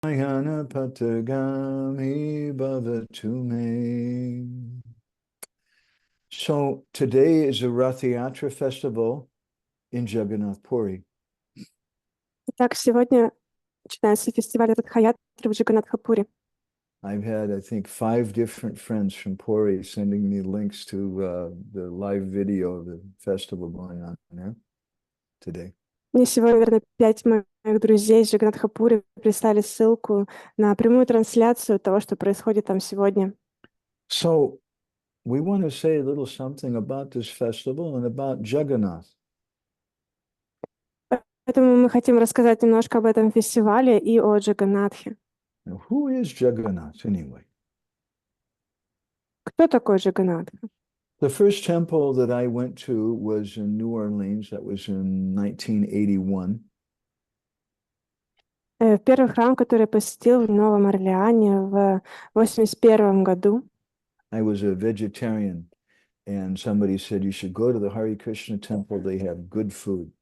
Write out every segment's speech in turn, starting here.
Patagami bhavatu me. So today is a Ratha-yatrы festival in Jagannath Puri. Итак, сегодня начинается фестиваль Ратха-ятры в Джаганнатхапуре. I've had, I think, 5 different friends from Puri sending me links to the live video of the festival going on there today. Мне сегодня, наверное, 5 моих друзей из Джаганнатхапуры прислали ссылку на прямую трансляцию того, что происходит там сегодня. So we want to say a little something about this festival and about Jagannath. Поэтому мы хотим рассказать немножко об этом фестивале и о Джаганнатхе. Now, who is Jagannath anyway? Кто такой Джаганнатх? The first temple that I went to was in New Orleans. That was in 1981. Первый храм, который я посетил в Новом Орлеане в 81 году. I was a vegetarian, and somebody said you should go to the Hare Krishna temple. They have good food.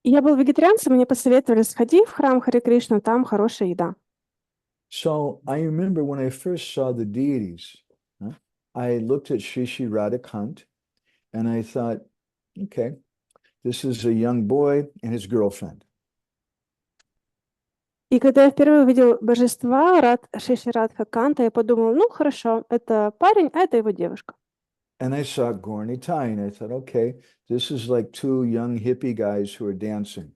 Я был вегетарианцем, мне посоветовали сходи в храм Харе Кришна, там хорошая еда. So I remember when I first saw the deities, I looked at Sri Sri Radhakant, and I thought, okay, this is a young boy and his girlfriend. И когда я впервые увидел божества Шиши Радха-канта, я подумал, ну хорошо, это парень, а это его девушка. And I saw Gaura Tai, and I thought, okay, this is like 2 young hippie guys who are dancing.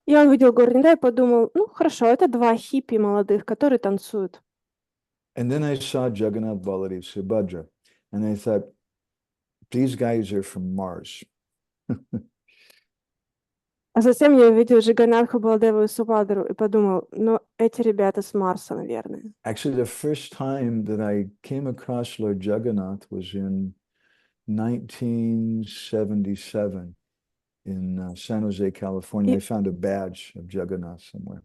Я увидел Горнида и подумал, ну хорошо, это 2 хиппи молодых, которые танцуют. And then I saw Jagannath Baladev Subhadra, and I thought, these guys are from Mars. А затем я увидел Джаганнатху, Баладеву и Субхадру и подумал, ну эти ребята с Марса, наверное. Actually, the first time that I came across Lord Jagannath was in 1977 in San Jose, California. I found a badge of Jagannath somewhere.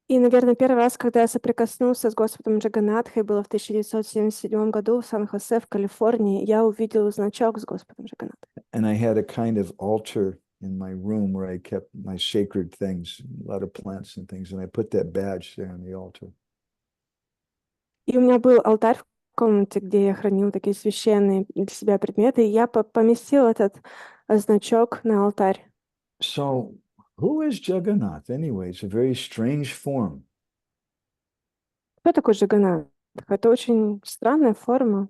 И, наверное, первый раз, когда я соприкоснулся с Господом Джаганнатхой, было в 1977 году в Сан-Хосе, в Калифорнии. Я увидел значок с Господом Джаганнатхой. And I had a kind of altar in my room where I kept my sacred things, a lot of plants and things, and I put that badge there on the altar. И у меня был алтарь в комнате, где я хранил такие священные для себя предметы, и я поместил этот значок на алтарь. So, who is Jagannath anyway? It's a very strange form. Кто такой Джаганнатх? Это очень странная форма.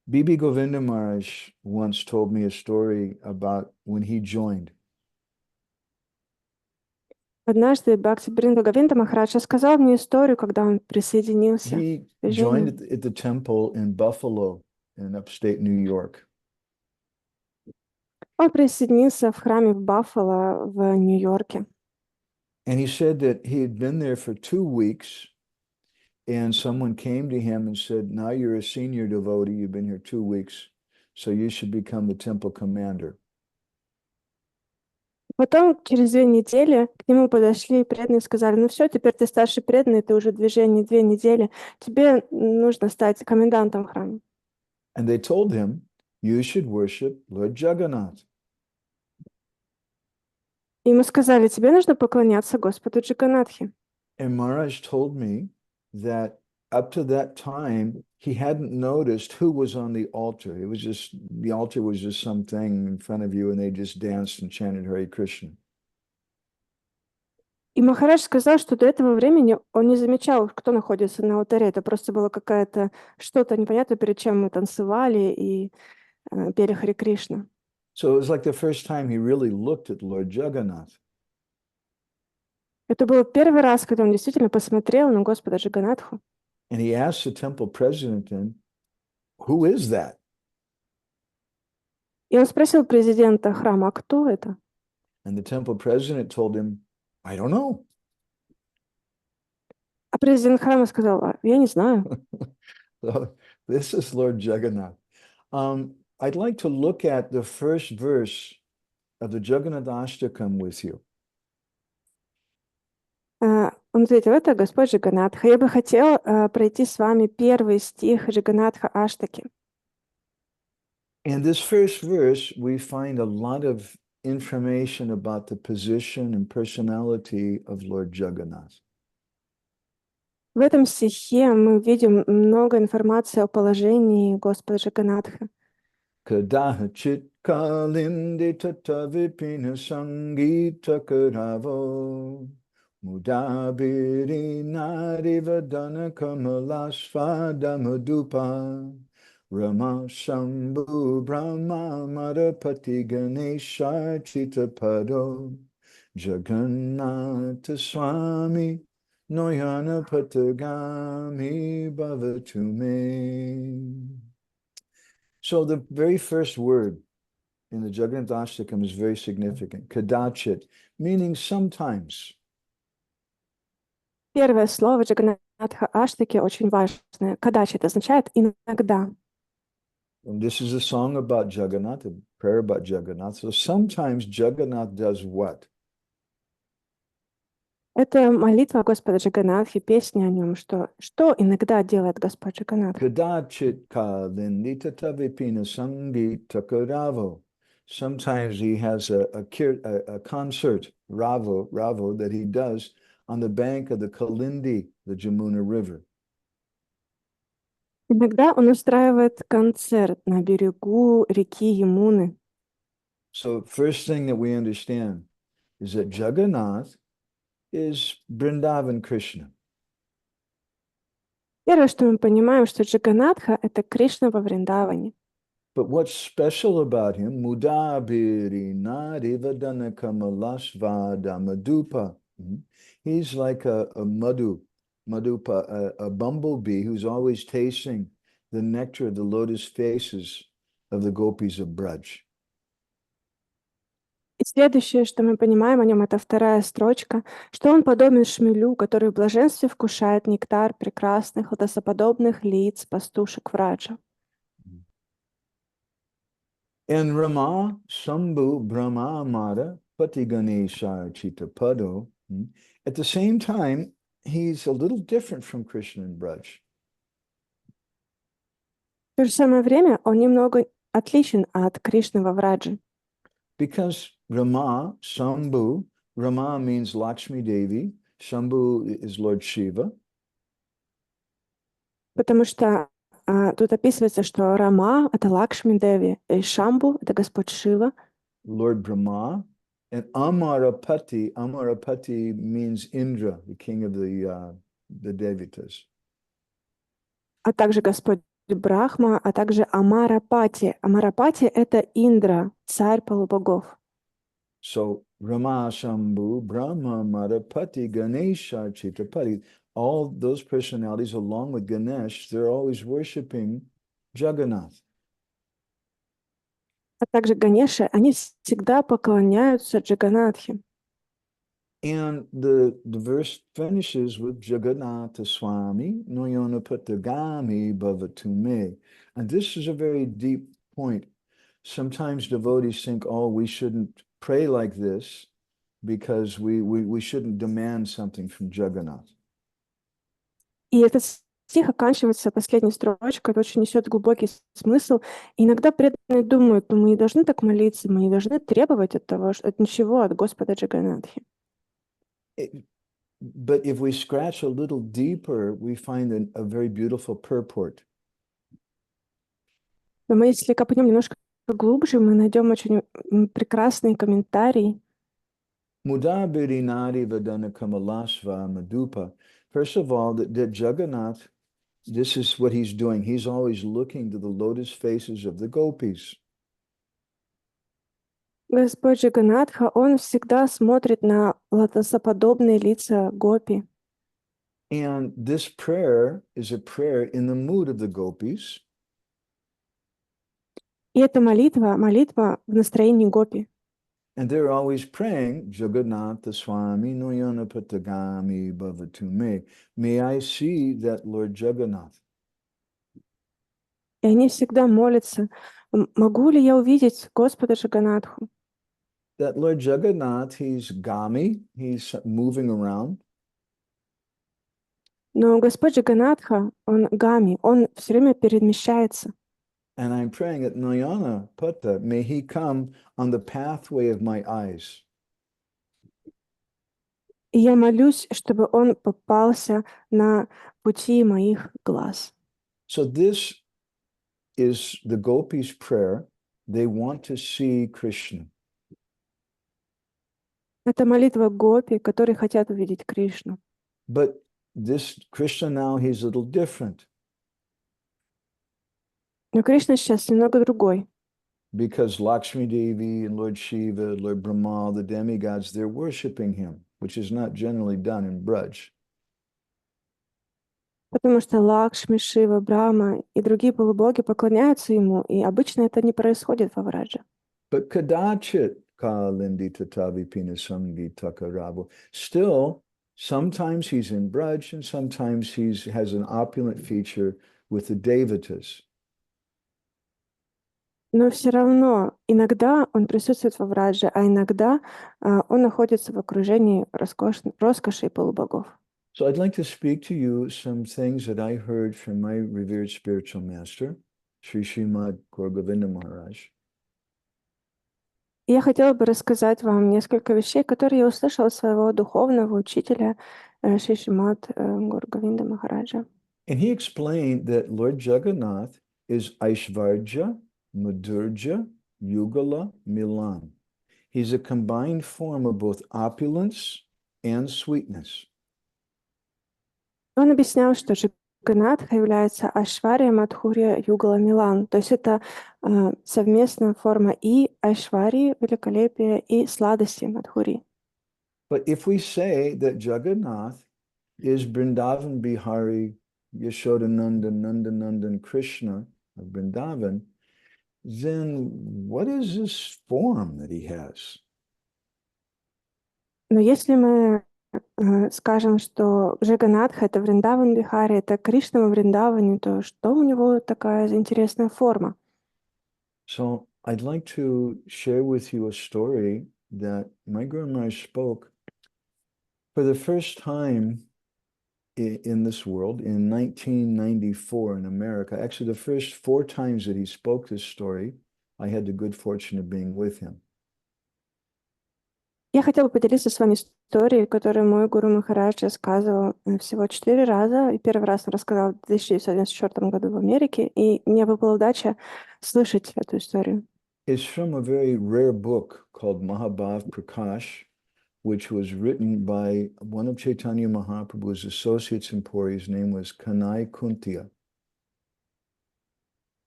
Bibi Govinda Maharaj once told me a story about when he joined. Однажды Бхакти Говинда Махарадж рассказал мне историю, когда он присоединился He к движению. joined at the temple in Buffalo in upstate New York. Он присоединился в храме в Баффало в Нью-Йорке. And he said that he had been there for 2 weeks, and someone came to him and said, now you're a senior devotee, you've been here 2 weeks, so you should become the temple commander. Потом, через 2 недели, к нему подошли преданные и сказали, ну все, теперь ты старший преданный, ты уже в движении 2 недели, тебе нужно стать комендантом храма. And they told him, you should worship Lord Jagannath. Ему сказали, тебе нужно поклоняться Господу Джаганнатхе. And Maharaj told me that up to that time, he hadn't noticed who was on the altar. It was just, the altar was just something in front of you, and they just danced and chanted Hare Krishna. И Махарадж сказал, что до этого времени он не замечал, кто находится на алтаре. Это просто было какое-то что-то непонятное, перед чем мы танцевали и пели Харе Кришна. So it was like the first time he really looked at Lord Jagannath. Это был первый раз, когда он действительно посмотрел на Господа Джаганнатху. And he asked the temple president then, who is that? И он спросил президента храма, а кто это? And the temple president told him, I don't know. А президент храма сказал, я не знаю. So this is Lord Jagannath. I'd like to look at the first verse of the Jagannath Ashtakam with you. Он ответил, это Господь Джаганнатха. Я бы хотел пройти с вами первый стих Джаганнатха Аштаки. In this first verse, we find a lot of information about the position and personality of Lord Jagannath. В этом стихе мы видим много информации о положении Господа Джаганнатха. Kadachit kalindi tatavipina sangita karavo mudabiri narivadana kamalasvada madupa Rama Shambhu Brahma Madapati Ganesha Chitapado Jagannatha Swami Noyana Patagami Bhavatume. So the very first word in the Jagannathastakam is very significant. Kadachit, meaning sometimes. Первое слово Джаганнатха Аштаки очень важное. Кадачит означает иногда. And this is a song about Jagannath, a prayer about Jagannath. So sometimes Jagannath does what? Это молитва Господа Джаганнатхи, песня о нем, что иногда делает Господь Джаганнатх. Kadachit kalindita tavipina sangita karavo. Sometimes he has a concert, Ravo, that he does on the bank of the Kalindi, the Jamuna River. Иногда он устраивает концерт на берегу реки Ямуны. So first thing that we understand is that Jagannath is Vrindavan Krishna. Первое, что мы понимаем, что Джаганнатха — это Кришна во Вриндаване. But what's special about him? Mudabiri narivadana kamalasvada madupa. He's like a madupa, a bumblebee who's always tasting the nectar of the lotus faces of the gopis of Braj. И следующее, что мы понимаем о нем, это вторая строчка, что он подобен шмелю, который в блаженстве вкушает нектар прекрасных лотосоподобных лиц пастушек Враджа. And Rama, Shambhu, Brahma, Mara, Pati Ganesha, Chitapado. At the same time, he's a little different from Krishna and Braj. В то же самое время он немного отличен от Кришны во Врадже. Because Rama, Shambhu, Rama means Lakshmi Devi, Shambhu is Lord Shiva. Потому что тут описывается, что Рама — это Лакшми Деви, и Шамбу — это Господь Шива. Lord Brahma, and Amarapati means Indra, the king of the Devatas. А также Господь Брахма, а также Амарапати. Амарапати — это Индра, царь полубогов. So Rama, Shambhu, Brahma, Marapati, Ganesha, Chitrapati, all those personalities along with Ganesh, they're always worshiping Jagannath. А также Ганеши, они всегда поклоняются Джаганнатхе. And the verse finishes with Jagannatha Swami, Noyona Patagami Bhavatume. And this is a very deep point. Sometimes devotees think, oh, we shouldn't pray like this because we shouldn't demand something from Jagannath. И этот стих оканчивается последней строчкой, это очень несет глубокий смысл. И иногда преданные думают, мы не должны так молиться, мы не должны требовать от ничего, от Господа Джаганнатхи. But if we scratch a little deeper, we find a very beautiful purport. Но мы, если копнем немножко глубже, мы найдем очень прекрасный комментарий. Mudabiri nadi vadana kamalasva madupa. First of all, that Jagannath, this is what he's doing. He's always looking to the lotus faces of the gopis. Господь Джаганнатха, он всегда смотрит на лотосоподобные лица гопи. And this prayer is a prayer in the mood of the gopis. И эта молитва в настроении гопи. And they're always praying, Jagannatha Swami Noyana Patagami Bhavatume. May I see that Lord Jagannath. И они всегда молятся, могу ли я увидеть Господа Джаганнатху? That Lord Jagannath, he's gami, he's moving around. Но Господь Джаганнатха, он гами, он все время перемещается. And I'm praying that Nayana Putta, may he come on the pathway of my eyes. И я молюсь, чтобы он попался на пути моих глаз. So this is the gopis' prayer. They want to see Krishna. Это молитва гопи, которые хотят увидеть Кришну. But this Krishna now, he's a little different. Но Кришна сейчас немного другой. Because Lakshmi Devi and Lord Shiva, Lord Brahma, the demigods, they're worshiping him, which is not generally done in Braj. Потому что Лакшми, Шива, Брахма и другие полубоги поклоняются ему, и обычно это не происходит во Врадже. But kadachit kalindi tatavi pinasamgi takarabo. Still, sometimes he's in Braj and sometimes he has an opulent feature with the devatas. Но все равно иногда он присутствует во Врадже, а иногда он находится в окружении роскоши и полубогов. So I'd like to speak to you some things that I heard from my revered spiritual master, Sri Srimad Gauragovinda Maharaj. И я хотела бы рассказать вам несколько вещей, которые я услышала от своего духовного учителя Шри Шримад Гаuraговинда Махараджа. And he explained that Lord Jagannath is Aishvarja, Madhurja, Yugala, Milan. He's a combined form of both opulence and sweetness. Он объяснял, что Джаганнатха является Айшвария, Мадхурья, Югала, Милан. То есть это совместная форма и Айшварии, великолепия, и сладости Мадхури. But if we say that Jagannath is Vrindavan Bihari, Yashodananda, Nandanandan, Krishna of Vrindavan, then what is this form that he has? Но если мы скажем, что Джаганнатха — это Вриндаван Бихари, это Кришна во Вриндаване, то что у него такая интересная форма? So I'd like to share with you a story that my Guru Maharaj spoke for the first time in this world in 1994 in America. Actually, the first 4 times that he spoke this story, I had the good fortune of being with him. Я хотела поделиться с вами историей, которую мой гуру Махарадж рассказывал всего 4 раза. И первый раз он рассказал в 1994 году в Америке, и мне выпала удача слышать эту историю. It's from a very rare book called Mahabhav Prakash, which was written by one of Chaitanya Mahaprabhu's associates in Puri. His name was Kanai Kuntia.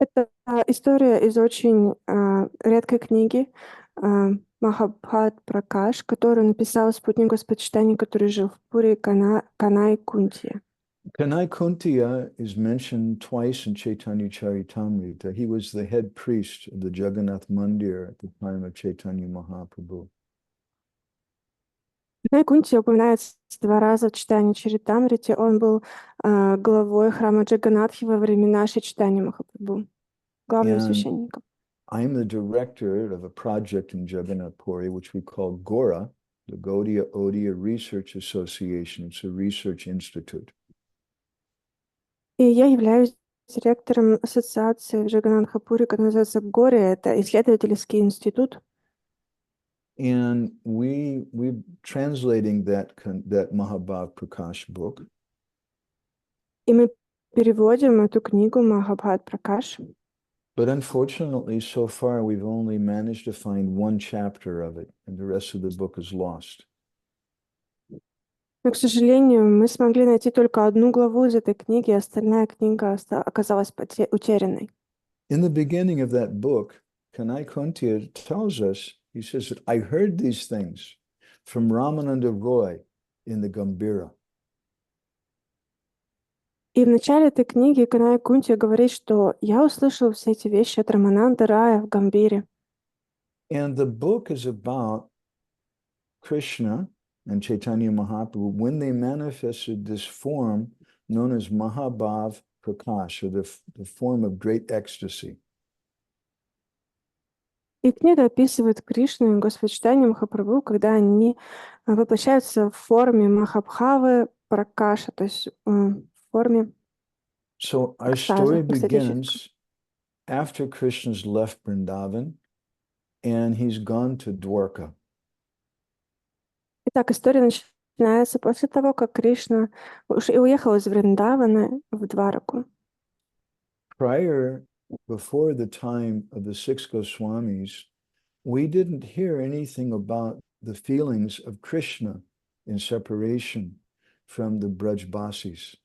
Это история из очень редкой книги Махабхат Пракаш, которую написал спутник Господчитания, который жил в Пури, Канай Кунтия. Kanai Kuntia is mentioned twice in Chaitanya Charitamrita. He was the head priest of the Jagannath Mandir at the time of Chaitanya Mahaprabhu. Канай Кунтия упоминается 2 раза в читании Чаритамрити. Он был главой храма Джаганнатхи во времена Чайтаньи Махапрабху, главным священником. I'm the director of a project in Jagannath Puri, which we call GORA, the Gaudiya Odia Research Association. It's a research institute. И я являюсь директором ассоциации в Джаганнатхапуре, которая называется ГОРИ, это исследовательский институт. And we're translating that Mahabhav Prakash book. И мы переводим эту книгу Махабхат Пракаш. But unfortunately, so far, we've only managed to find 1 chapter of it, and the rest of the book is lost. Но, к сожалению, мы смогли найти только 1 главу из этой книги, и остальная книга оказалась утерянной. In the beginning of that book, Kanai Kuntia tells us, he says that I heard these things from Ramananda Roy in the Gambhira. И в начале этой книги Канай Кунтия говорит, что я услышал все эти вещи от Рамананда Рая в Гамбире. And the book is about Krishna and Chaitanya Mahaprabhu when they manifested this form known as Mahabhav Prakash, or the form of great ecstasy. И книга описывает Кришну и Господчитание Махапрабху, когда они воплощаются в форме Махабхавы Пракаша, то есть в форме So our экстаза, story экстатического. begins after Krishna's left Vrindavan and he's gone to Dwarka. Итак, история начинается после того, как Кришна уехал из Вриндавана в Двараку. Before the time of the six Goswamis, we didn't hear anything about the feelings of Krishna in separation from the Brajbasis.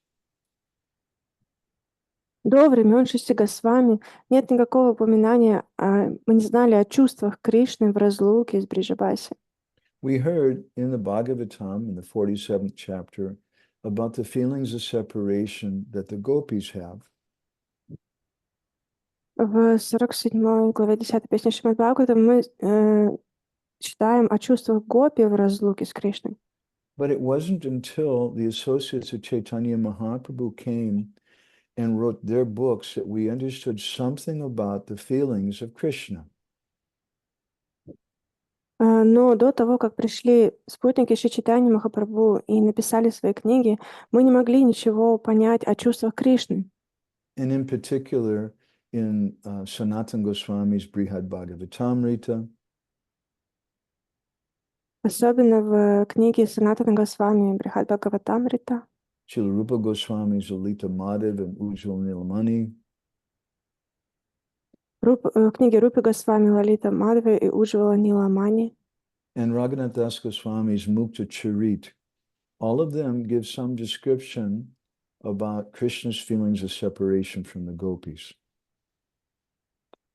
До времен шести Госвами нет никакого упоминания, мы не знали о чувствах Кришны в разлуке с Бриджабаси. We heard in the Bhagavatam, in the 47th chapter, about the feelings of separation that the gopis have. В 47 главе 10 песни Шримад Бхагаватам мы читаем о чувствах гопи в разлуке с Кришной. But it wasn't until the associates of Chaitanya Mahaprabhu came and wrote their books that we understood something about the feelings of Krishna. Но до того, как пришли спутники Шри Чайтаньи Махапрабху и написали свои книги, мы не могли ничего понять о чувствах Кришны. And in particular, in Sanatana Goswami's Brihad Bhagavatamrita, Особенно в книге Санатана Госвами Брихад Бхагаватамрита, Srila Rupa Goswami's Lalita Madhav and Ujjwal Nilamani, книги Рупи Госвами Лалита Мадхавы и Уджвала Ниламани, and Raghunath Das Goswami's Mukta Charit. All of them give some description about Krishna's feelings of separation from the gopis.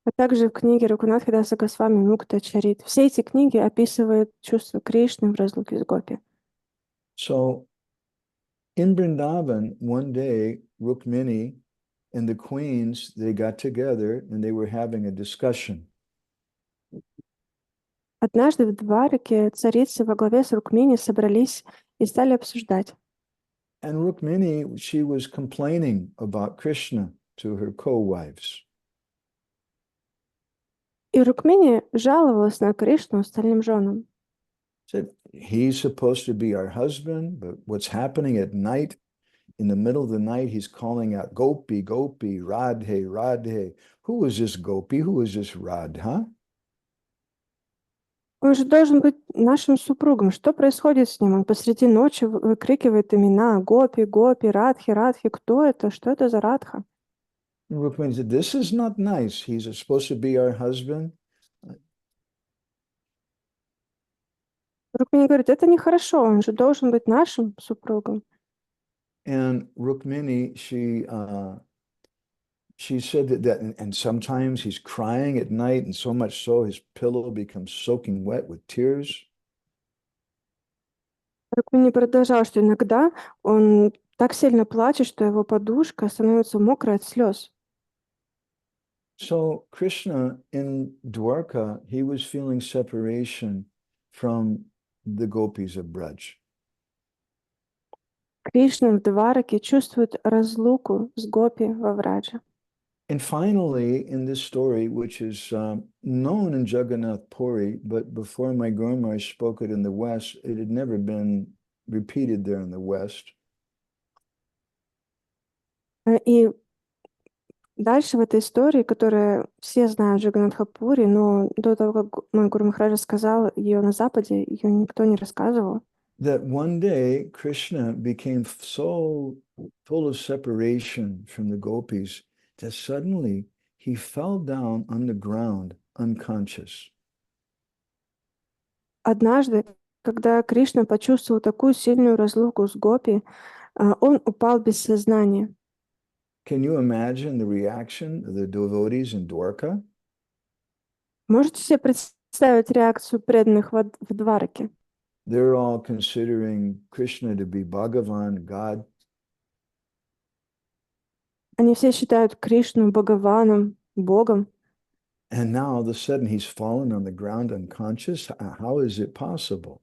а также в книге Рагунатха Даса Госвами Мукта Чарит. Все эти книги описывают чувство Кришны в разлуке с гопи. So, in Vrindavan, one day, Rukmini and the queens, they got together and they were having a discussion. Однажды в Двараке царицы во главе с Рукмини собрались и стали обсуждать. And Rukmini, she was complaining about Krishna to her co-wives. И Рукмини жаловалась на Кришну остальным женам. Said, he's supposed to be our husband, but what's happening at night, in the middle of the night, he's calling out, Gopi, Gopi, Radhe, Radhe. Who is this Gopi? Who is this Radha? Он же должен быть нашим супругом. Что происходит с ним? Он посреди ночи выкрикивает имена Гопи, Гопи, Радхи, Радхи. Кто это? Что это за Радха? And Rukmini said, this is not nice. He's supposed to be our husband. Рукмини говорит, это нехорошо, он же должен быть нашим супругом. And Rukmini, she said that and sometimes he's crying at night, and so much so his pillow becomes soaking wet with tears. Рукмини продолжал, что иногда он так сильно плачет, что его подушка становится мокрой от слез. So Krishna in Dwarka, he was feeling separation from the gopis of Braj. Кришна в Двараке чувствует разлуку с гопи во Врадже. And finally, in this story, which is known in Jagannath Puri, but before my Guru Maharaj spoke it in the West, it had never been repeated there in the West. И дальше в этой истории, которую все знают в Джаганнатхапури, но до того, как мой Гуру Махараджа сказал ее на Западе, ее никто не рассказывал. That one day Krishna became so full of separation from the gopis that suddenly he fell down on the ground unconscious. Однажды, когда Кришна почувствовал такую сильную разлуку с гопи, он упал без сознания. Can you imagine the reaction of the devotees in Dwarka? Можете себе представить реакцию преданных в Двараке? They're all considering Krishna to be Bhagavan, God. Они все считают Кришну Бхагаваном, Богом. And now all of a sudden he's fallen on the ground unconscious. How is it possible?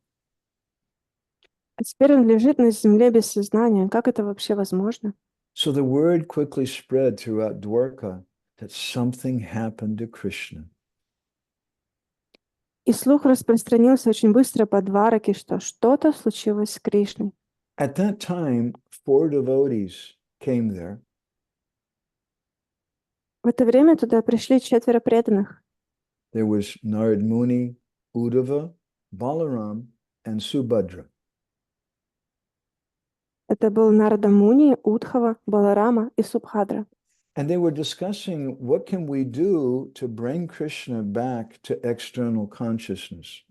А теперь он лежит на земле без сознания. Как это вообще возможно? So the word quickly spread throughout Dwarka that something happened to Krishna. И слух распространился очень быстро по Двараке, что что-то случилось с Кришной. At that time, 4 devotees came there. В это время туда пришли 4 преданных. There was Narad Muni, Uddhava, Balaram, and Subhadra. Это был Нарада Муни, Удхава, Баларама и Субхадра. And they were discussing what can we do to bring Krishna back to external consciousness.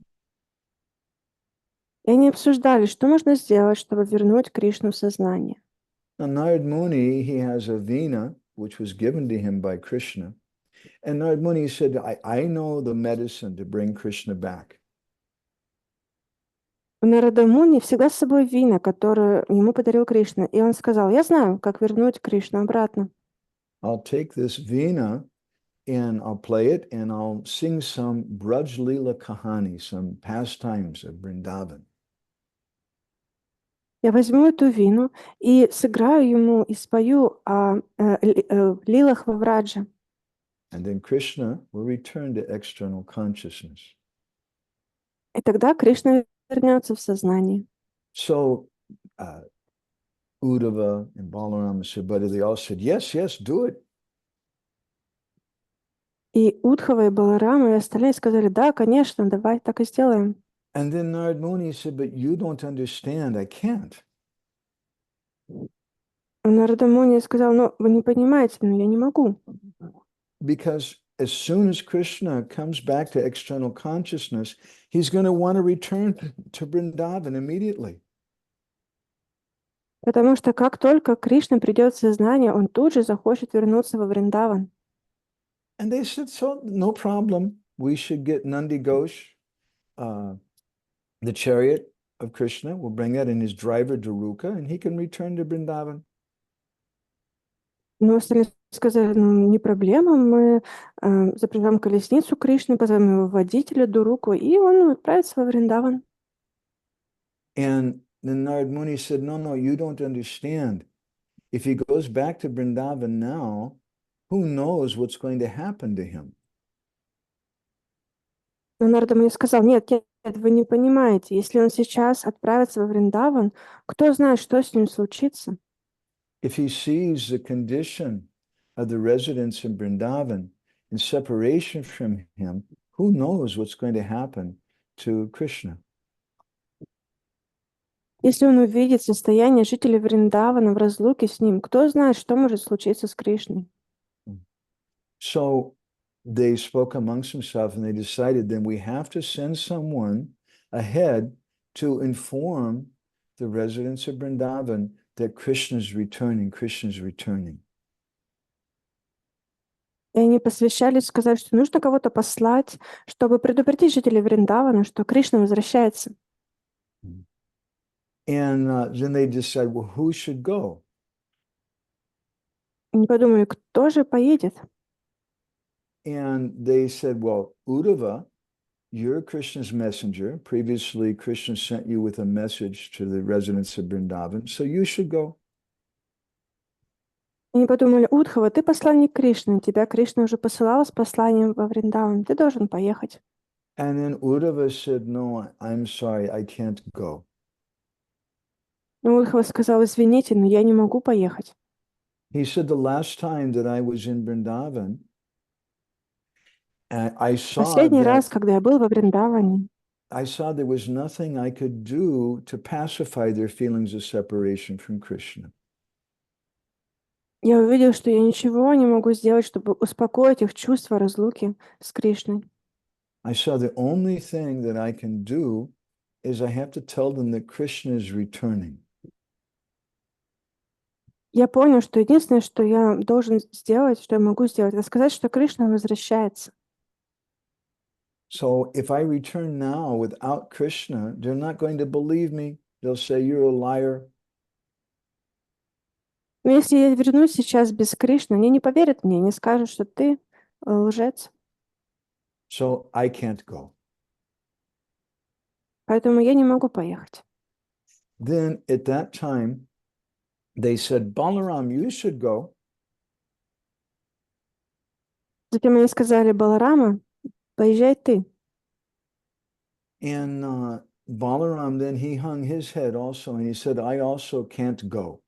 И они обсуждали, что можно сделать, чтобы вернуть Кришну в сознание. Now, Narad Muni, he has a veena, which was given to him by Krishna. And Narad Muni said, I know the medicine to bring Krishna back. У Нарада Муни всегда с собой вина, которую ему подарил Кришна. И он сказал, я знаю, как вернуть Кришну обратно. I'll take this veena and I'll play it and I'll sing some Braj Leela Kahani, some pastimes of Vrindavan. Я возьму эту вину и сыграю ему и спою о лилах во Врадже. And then Krishna will return to external consciousness. И тогда Кришна вернется в сознание. So Uddhava and Balaram and Subhadra, they all said, yes, do it. И Удхава, и Баларама, и остальные сказали, да, конечно, давай так и сделаем. And then Narad Muni said, but you don't understand, I can't. Нарада Муни сказал, ну, вы не понимаете, но я не могу. Because as soon as Krishna comes back to external consciousness, he's going to want to return to Vrindavan immediately. Потому что как только Кришна придет в сознание, он тут же захочет вернуться во Вриндаван. And they said, so no problem. We should get Nandi Ghosh, the chariot of Krishna. We'll bring that in his driver, Daruka, and he can return to Vrindavan. Но остальные сказали, ну, не проблема, мы запряжем колесницу Кришны, позовем его водителя, Дуруку, и он отправится во Вриндаван. And then Narad Muni said, no, you don't understand. If he goes back to Vrindavan now, who knows what's going to happen to him? Но Нарада мне сказал, нет, вы не понимаете, если он сейчас отправится во Вриндаван, кто знает, что с ним случится. If he sees the condition of the residents in Vrindavan in separation from him, who knows what's going to happen to Krishna? Если он увидит состояние жителей Вриндавана в разлуке с ним, кто знает, что может случиться с Кришной. So they spoke amongst themselves and they decided then we have to send someone ahead to inform the residents of Vrindavan that Krishna is returning, Krishna is returning. И они посвящались, сказали, что нужно кого-то послать, чтобы предупредить жителей Вриндавана, что Кришна возвращается. And then they decided, well, who should go? Они подумали, кто же поедет? And they said, well, Uddhava, you're Krishna's messenger. Previously, Krishna sent you with a message to the residents of Vrindavan, so you should go. Они подумали, Удхава, ты посланник Кришны, тебя Кришна уже посылала с посланием во Вриндаван, ты должен поехать. And then Uddhava said, no, I'm sorry, I can't go. Но Удхава сказал, извините, но я не могу поехать. He said, the last time that I was in Vrindavan, I saw Последний раз, that когда я был во Вриндаване, I saw there was nothing I could do to pacify their feelings of separation from Krishna. я увидел, что я ничего не могу сделать, чтобы успокоить их чувства разлуки с Кришной. I saw the only thing that I can do is I have to tell them that Krishna is returning. Я понял, что единственное, что я должен сделать, что я могу сделать, это сказать, что Кришна возвращается. So if I return now without Krishna, they're not going to believe me. They'll say, you're a liar. Но если я вернусь сейчас без Кришны, они не поверят мне, не скажут, что ты лжец. So I can't go. Поэтому я не могу поехать. Then at that time, they said, Balaram, you should go. Затем они сказали, Баларама, поезжай ты. And Balaram, then he hung his head also, and he said, I also can't go.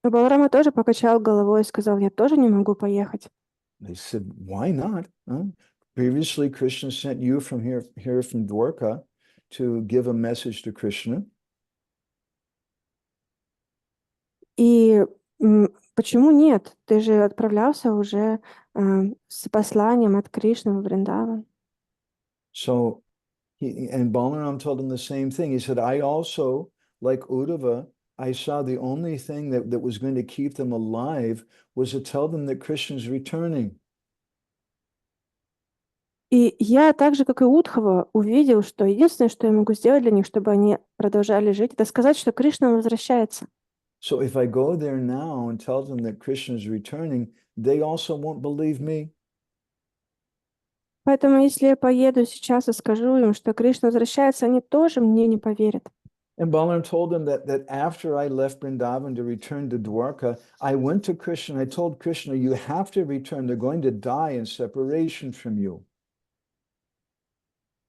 Но Баларама тоже покачал головой и сказал, я тоже не могу поехать. They said, why not? Huh? Previously, Krishna sent you from here from Dwarka to give a message to Krishna. И почему нет? Ты же отправлялся уже с посланием от Кришны во Вриндаван. So, and Balaram told him the same thing. He said, I also, like Uddhava, I saw the only thing that was going to keep them alive was to tell them that Krishna's returning. И я так же, как и Удхава, увидел, что единственное, что я могу сделать для них, чтобы они продолжали жить, это сказать, что Кришна возвращается. So if I go there now and tell them that Krishna is returning, they also won't believe me. Поэтому если я поеду сейчас и скажу им, что Кришна возвращается, они тоже мне не поверят. And Balaram told him that after I left Vrindavan to return to Dwarka, I went to Krishna and I told Krishna, you have to return. They're going to die in separation from you.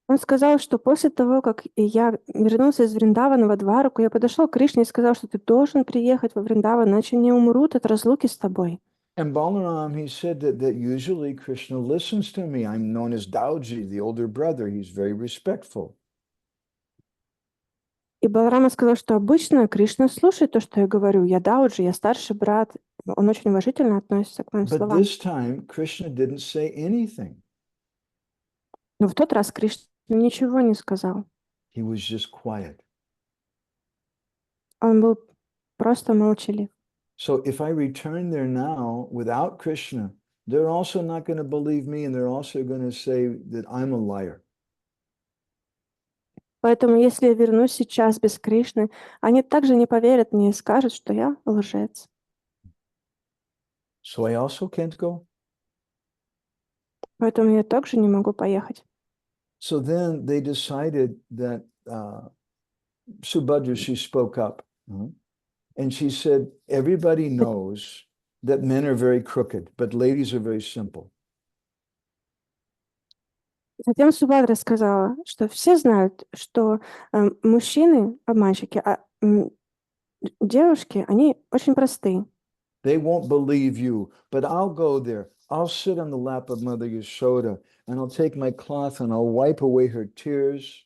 Он сказал, что после того, как я вернулся из Вриндавана во Двараку, я подошел к Кришне и сказал, что ты должен приехать во Вриндаван, иначе они умрут от разлуки с тобой. And Balaram, he said that usually Krishna listens to me. I'm known as Dauji, the older brother. He's very respectful. И Баларама сказал, что обычно Кришна слушает то, что я говорю. Я Дауджи, я старший брат. Он очень уважительно относится к моим But словам. this time, Krishna didn't say anything. Но в тот раз Кришна ничего не сказал. He was just quiet. Он был просто молчалив. So if I return there now without Krishna, they're also not going to believe me, and they're also going to say that I'm a liar. Поэтому если я вернусь сейчас без Кришны, они также не поверят мне и скажут, что я лжец. So I also can't go. Поэтому я также не могу поехать. So then they decided that Subhadra, she spoke up. And she said, everybody knows that men are very crooked, but ladies are very simple. Затем Субхадра сказала, что все знают, что мужчины обманщики, а девушки, они очень простые. They won't believe you, but I'll go there. I'll sit on the lap of Mother Yashoda, and I'll take my cloth and I'll wipe away her tears.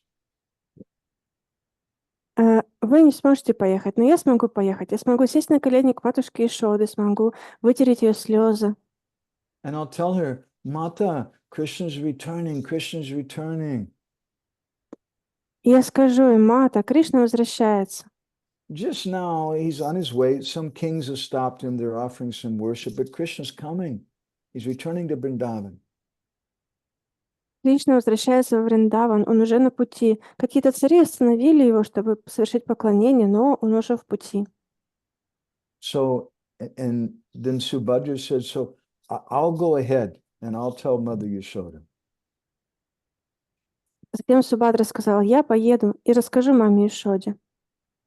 Вы не сможете поехать, но я смогу поехать. Я смогу сесть на колени к матушке Ишоды, смогу вытереть ее слезы. And I'll tell her, Mata, Krishna's returning, Krishna's returning. И я скажу им, Мата, Кришна возвращается. Just now, he's on his way. Some kings have stopped him. They're offering some worship, but Krishna's coming. He's returning to Vrindavan. Кришна возвращается во Вриндаван, он уже на пути. Какие-то цари остановили его, чтобы совершить поклонение, но он уже в пути. So, and then Subhadra said, so I'll go ahead and I'll tell Mother Yashoda. Затем Субхадра сказал, я поеду и расскажу маме Ишоде.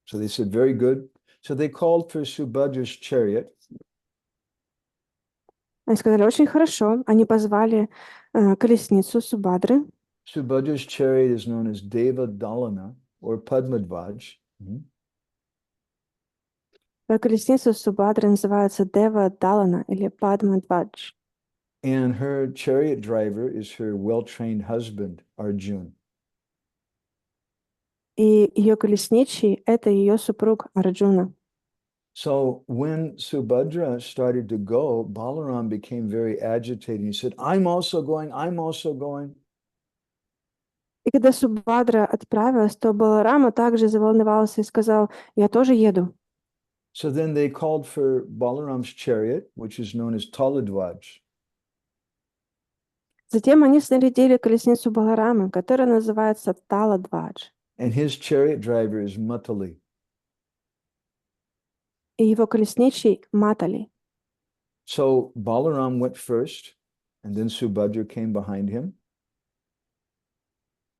So they said, very good. So they called for Subhadra's chariot. Они сказали, очень хорошо. Они позвали колесницу Субхадры. Subhadra's chariot is known as Deva Dalana or Padmadvaj. Колесница Субхадры называется Дева Далана или Падмадвадж. And her chariot driver is her well-trained husband, Arjun. И ее колесничий — это ее супруг Арджуна. So when Subhadra started to go, Balaram became very agitated. He said, I'm also going, I'm also going. И когда Субхадра отправилась, то Баларама также заволновался и сказал, я тоже еду. So then they called for Balaram's chariot, which is known as Taladvaj. Затем они снарядили колесницу Баларамы, которая называется Таладвадж. And his chariot driver is Matali. И его колесничий Матали. So Balaram went first, and then Subhadra came behind him.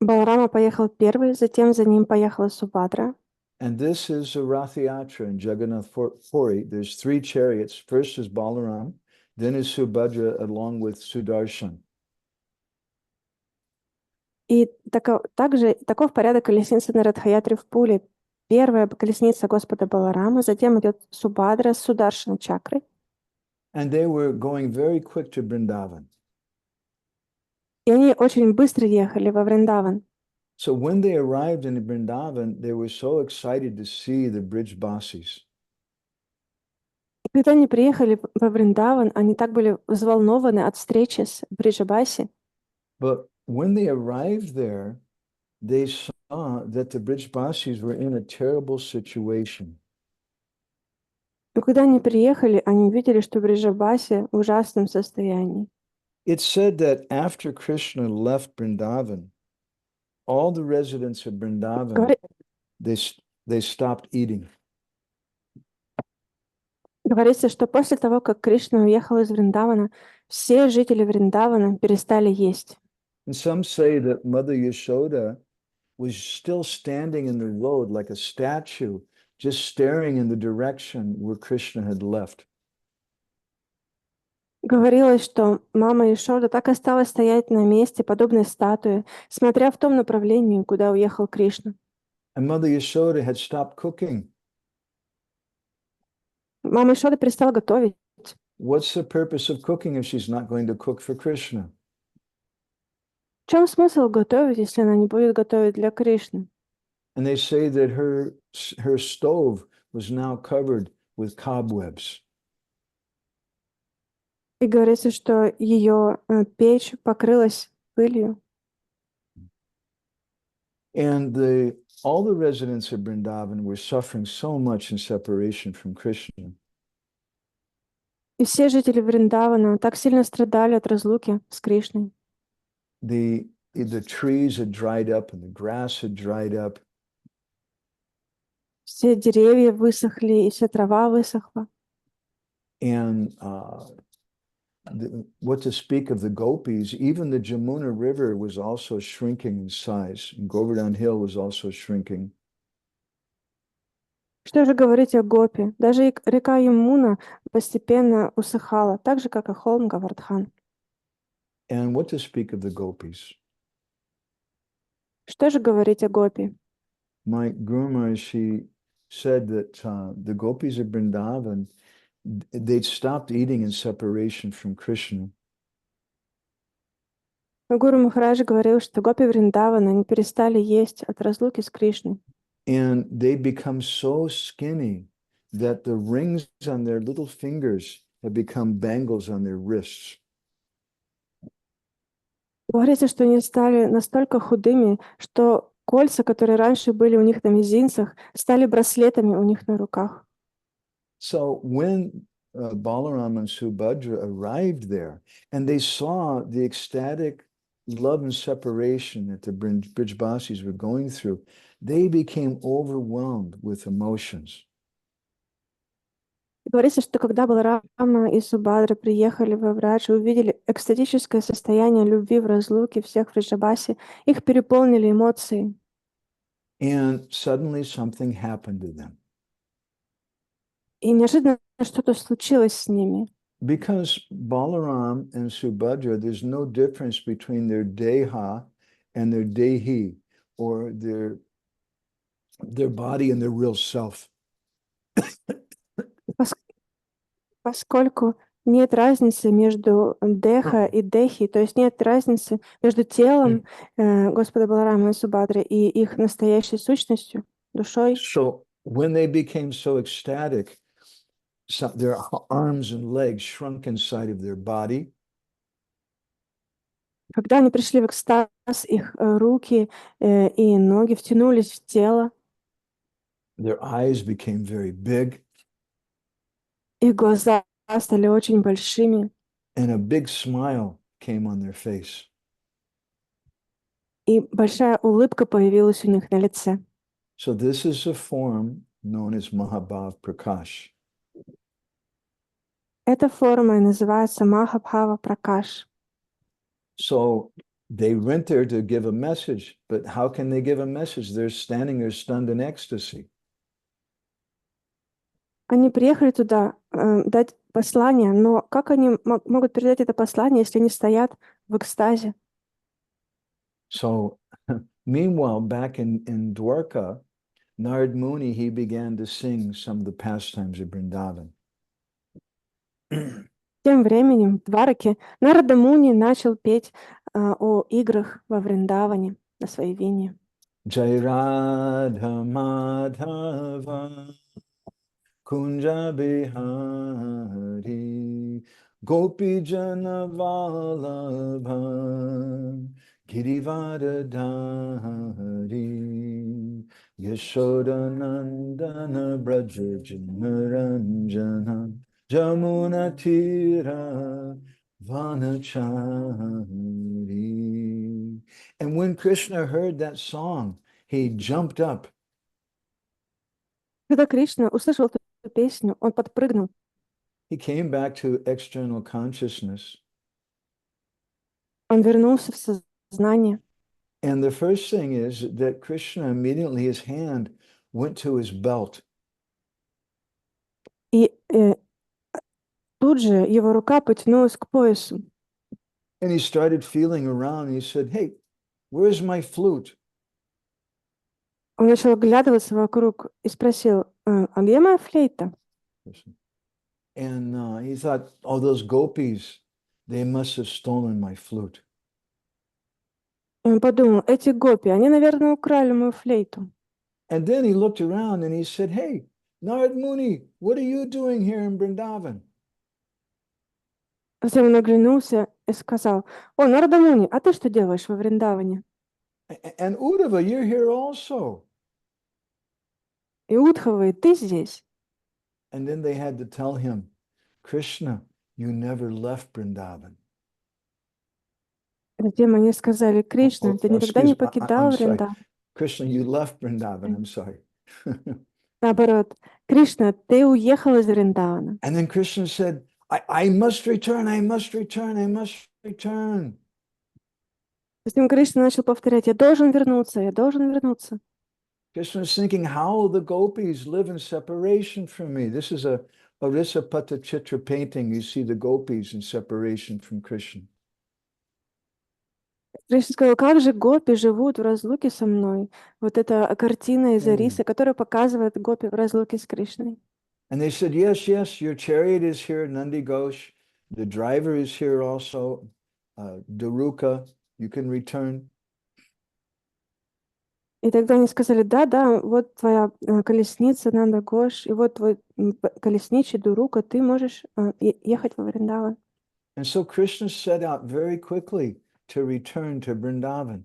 Баларама поехал первый, затем за ним поехала Субхадра. And this is a Ратха-ятры in Jagannath Puri. There's three chariots. First is Balaram, then is Subhadra along with Sudarshan. И таков порядок колесницы на Ратха-ятре в Пуле. Первая колесница Господа Баларама, затем идет Субадра с Сударшана чакрой. And they were going very quick to Vrindavan. И они очень быстро ехали во Вриндаван. So when they arrived in Vrindavan, they were so excited to see the Brijbasis. И когда они приехали во Вриндаван, они так были взволнованы от встречи с Бриджабаси. But when they arrived there, they saw that the Brijbasis were in a terrible situation. Но когда они приехали, они увидели, что Бриджабаси в ужасном состоянии. It's said that after Krishna left Vrindavan, all the residents of Vrindavan, Говори- they stopped eating. Говорится, что после того, как Кришна уехал из Вриндавана, все жители Вриндавана перестали есть. And some say that Mother Yashoda was still standing in the road like a statue, just staring in the direction where Krishna had left. Говорилось, что мама Ешода так и осталась стоять на месте, подобной статуе, смотря в том направлении, куда уехал Кришна. And Mother Yashoda had stopped cooking. Мама Ешода перестала готовить. What's the purpose of cooking if she's not going to cook for Krishna? В чем смысл готовить, если она не будет готовить для Кришны? And they say that her stove was now covered with cobwebs. И говорится, что ее печь покрылась пылью. And all the residents of Vrindavan were suffering so much in separation from Krishna. И все жители Вриндавана так сильно страдали от разлуки с Кришной. The trees had dried up and the grass had dried up. Все деревья высохли, и вся трава высохла. And what to speak of the gopis, even the Jamuna River was also shrinking in size, and Govardhan Hill was also shrinking. Что же говорить о Гопи? Даже и река Ямуна постепенно усыхала, так же, как и холм Гавардхан. And what to speak of the gopis? Что же говорить о Гопи? My Guru Maharaj, she said that the gopis of Vrindavan, they'd stopped eating in separation from Krishna. Гуру Махарадж говорил, что Гопи Вриндавана они перестали есть от разлуки с Кришной. And they become so skinny that the rings on their little fingers have become bangles on their wrists. Говорится, что они стали настолько худыми, что кольца, которые раньше были у них на мизинцах, стали браслетами у них на руках. So when Balaram and Subhadra arrived there and they saw the ecstatic love and separation that the Brijbasis were going through, they became overwhelmed with emotions. Говорится, что когда Баларама и Субадра приехали во Врадж и увидели экстатическое состояние любви в разлуке всех в Вриджабасе, их переполнили эмоции. And suddenly something happened to them. И неожиданно что-то случилось с ними. Because Balaram and Subhadra, there's no difference between their deha and their dehi, or their body and their real self. Поскольку нет разницы между деха и дехи, то есть нет разницы между телом Господа Баларама и Субадры и их настоящей сущностью, душой. So when they became so ecstatic, their arms and legs shrunk inside of their body. Когда они пришли в экстаз, их руки и ноги втянулись в тело. Their eyes became very big. Их глаза стали очень большими. And a big smile came on their face. И большая улыбка появилась у них на лице. So this is a form known as Mahabhav Prakash. Эта форма называется Махабхава Пракаш. So they went there to give a message, but how can they give a message? They're standing there stunned in ecstasy. Они приехали туда дать послание, но как они могут передать это послание, если они стоят в экстазе? So meanwhile, back in Dwarka, Narad Muni, he began to sing some of the pastimes of Vrindavan. Тем временем в Двараке Нарада Муни начал петь о играх во Вриндаване на своей вине. Jai Radha Madhava Kunja Bihari Gopi Jana Vallabha Girivara Dhari Yashoda Nandana Braja Janaranjana Jamuna Tira Vanachari. And when Krishna heard that song, he jumped up. Когда Кришна услышал эту песню, он подпрыгнул. He came back to external consciousness. Он вернулся в сознание. And the first thing is that Krishna, immediately his hand went to his belt. И тут же его рука потянулась к поясу. And he started feeling around. And he said, "Hey, where's my flute?" Он начал оглядываться вокруг и спросил, а где моя флейта? And he thought, oh, those gopis, they must have stolen my flute. И он подумал, эти гопи, они, наверное, украли мою флейту. And then he looked around and he said, "Hey, Narad Muni, what are you doing here in Vrindavan?" Затем он оглянулся и сказал, о, Нарада Муни, а ты что делаешь во Вриндаване? And Uddhava, you're here also. И Удхава, и ты здесь. And then they had to tell him, Krishna, you never left Vrindavan. Затем они сказали, Кришна, ты никогда не покидал Вриндаван. Krishna, you left Vrindavan, I'm sorry. Наоборот, Кришна, ты уехал из Вриндавана. And then Krishna said, I must return, I must return, I must return. Затем Кришна начал повторять, я должен вернуться, я должен вернуться. Krishna is thinking, how the gopis live in separation from me. This is a Orissa Patachitra painting. You see the gopis in separation from Krishna. Кришна сказал, как же гопи живут в разлуке со мной. Вот эта картина из Орисы, которая показывает гопи в разлуке с Кришной. And they said, yes, yes, your chariot is here, Nandi Ghosh. The driver is here also, Daruka. You can return. И тогда они сказали, да, да, вот твоя колесница Нанда Гош, и вот твой колесничий Дурука, ты можешь ехать во Вриндаван. And so Krishna set out very quickly to return to Vrindavan.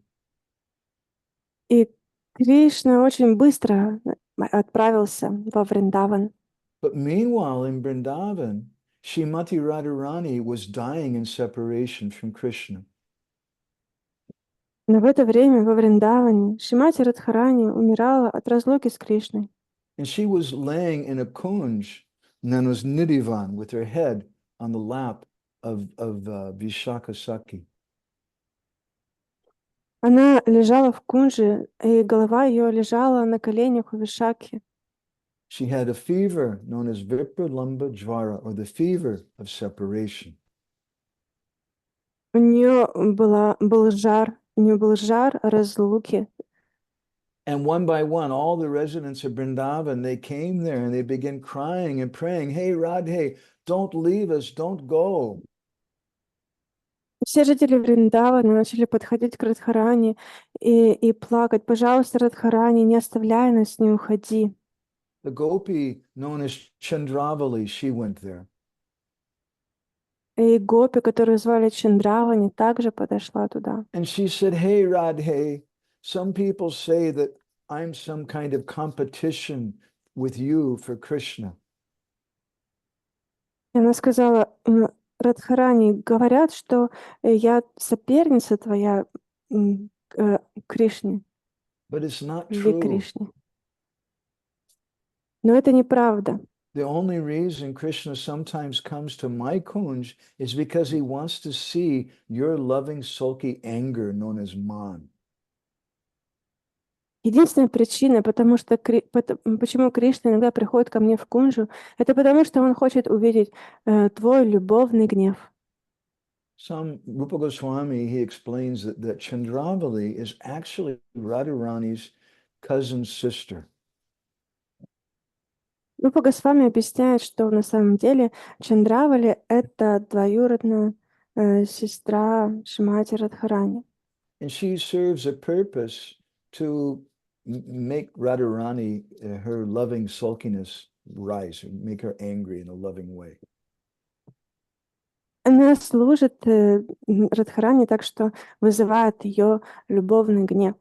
И Кришна очень быстро отправился во Вриндаван. But meanwhile, in Vrindavan, Srimati Radharani was dying in separation from Krishna. Но в это время во Вриндаване Шримати Радхарани умирала от разлуки с Кришной. And she was laying in a kunj, known as Nidhivan, with her head on the lap of Vishaka Saki. Она лежала в кунже, и голова ее лежала на коленях у Вишаки. She had a fever known as Vipralamba Jvara, or the fever of separation. У нее был жар разлуки. And one by one, all the residents of Vrindavan, they came there and they began crying and praying, hey, Radhe, don't leave us, don't go. Все жители Вриндавана начали подходить к Радхарани и плакать. Пожалуйста, Радхарани, не оставляй нас, не уходи. The gopi known as Chandravali, she went there. И гопи, которую звали Чандравани, также подошла туда. And she said, hey, Radhe, some people say that I'm some kind of competition with you for Krishna. И она сказала, Радхарани, говорят, что я соперница твоя Кришне. But it's not Или true. Кришне. Но это неправда. The only reason Krishna sometimes comes to my kunj is because he wants to see your loving sulky anger known as man. Единственная причина, почему Кришна иногда приходит ко мне в кунджу, это потому, что он хочет увидеть твой любовный гнев. Some Rupa Goswami, he explains that Chandravali is actually Radharani's cousin sister. Ну, Госвами объясняет, что на самом деле Чандравали — это двоюродная сестра Шримати Радхарани. And she serves a purpose to make Radharani, her loving sulkiness, rise, make her angry in a loving way. Она служит Радхарани так, что вызывает ее любовный гнев.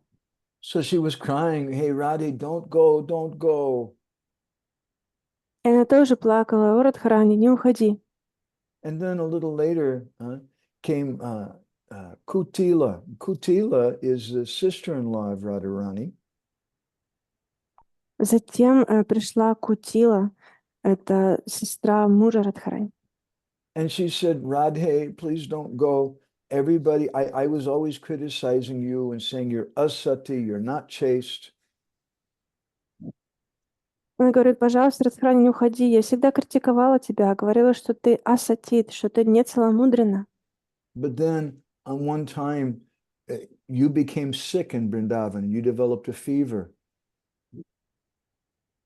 So she was crying, "Hey, Radhe, don't go, don't go." И она тоже плакала: «О, Радхарани, не уходи». And then a little later came Kutila. Kutila is the sister-in-law of Radharani. Затем пришла Кутила, это сестра мужа Радхарани. And she said, Radhe, please don't go. Everybody, I was always criticizing you and saying you're asati, you're not chaste. Она говорит: «Пожалуйста, Радхарани, не уходи. Я всегда критиковала тебя, говорила, что ты асатит, что ты не целомудренна. But then on one time, you became sick in Vrindavan. You developed a fever.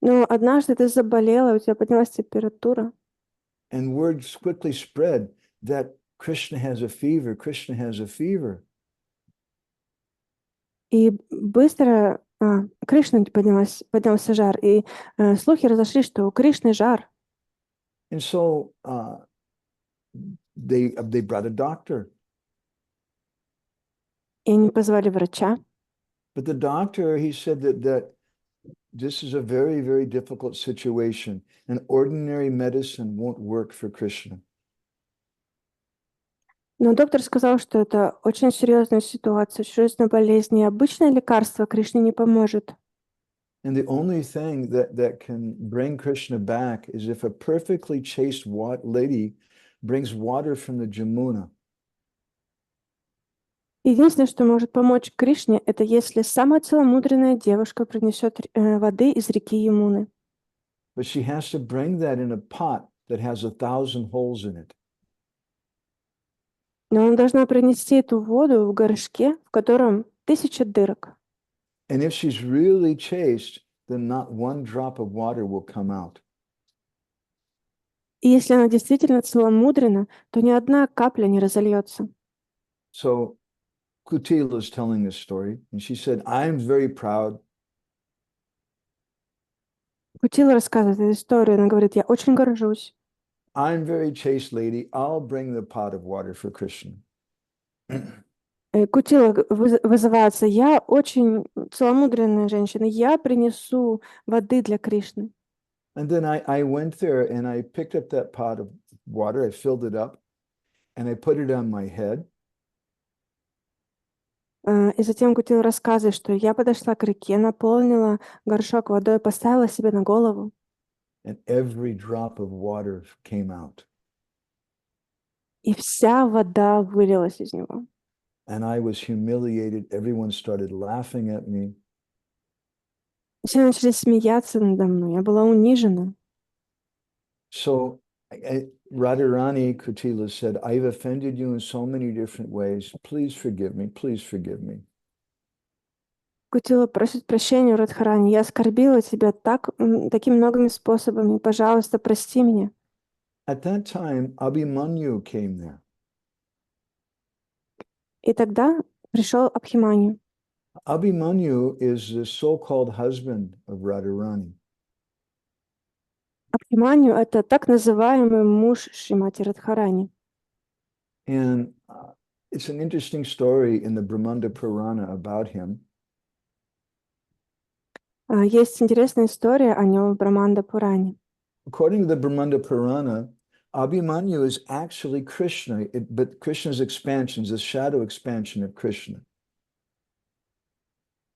Но однажды ты заболела, у тебя поднялась температура». And word quickly spread that Krishna has a fever. Krishna has a fever. И быстро Кришна поднялся жар, и слухи разошлись, что у Кришны жар. And so they brought a doctor. И они позвали врача. But the doctor, he said that this is a very, very difficult situation. And ordinary medicine won't work for Krishna. Но доктор сказал, что это очень серьезная ситуация, серьезная болезнь, и обычное лекарство Кришне не поможет. And the only thing that can bring Krishna back is if a perfectly chaste lady brings water from the Jamuna. Единственное, что может помочь Кришне, это если самая целомудренная девушка принесет воды из реки Ямуны. But she has to bring that in a pot that has 1,000 holes in it. Но она должна принести эту воду в горшке, в котором 1000 дырок. And if she's really chaste, then not one drop of water will come out. И если она действительно целомудрена, то ни одна капля не разольется. So Kutila is telling this story, and she said, I'm very proud. Кутила рассказывает эту историю, она говорит: «Я очень горжусь. I'm very chaste lady. I'll bring the pot of water for Krishna. Кутила вызывается: «Я очень целомудренная женщина, я принесу воды для Кришны». And then I went there and I picked up that pot of water. I filled it up and I put it on my head. И затем Кутила рассказывает, что я подошла к реке, наполнила горшок водой, поставила себе на голову. And every drop of water came out. И вся вода вылилась из него. And I was humiliated. Everyone started laughing at me. Все начали смеяться надо мной, я была унижена. So Radharani Kutila said, I've offended you in so many different ways. Please forgive me. Please forgive me. Кутила просит прощения у Радхарани: «Я оскорбила тебя такими многими способами. Пожалуйста, прости меня». At that time, Abhimanyu came there. И тогда пришел Абхиманью. Abhimanyu is the so-called husband of Radharani. Абхиманью — это так называемый муж Шримати Радхарани. And it's an interesting story in the Brahmanda Purana about him. Есть интересная история о нем в Браманда Пуране. According to the Brahmanda Purana, Abhimanyu is actually Krishna, but Krishna's expansion is a shadow expansion of Krishna.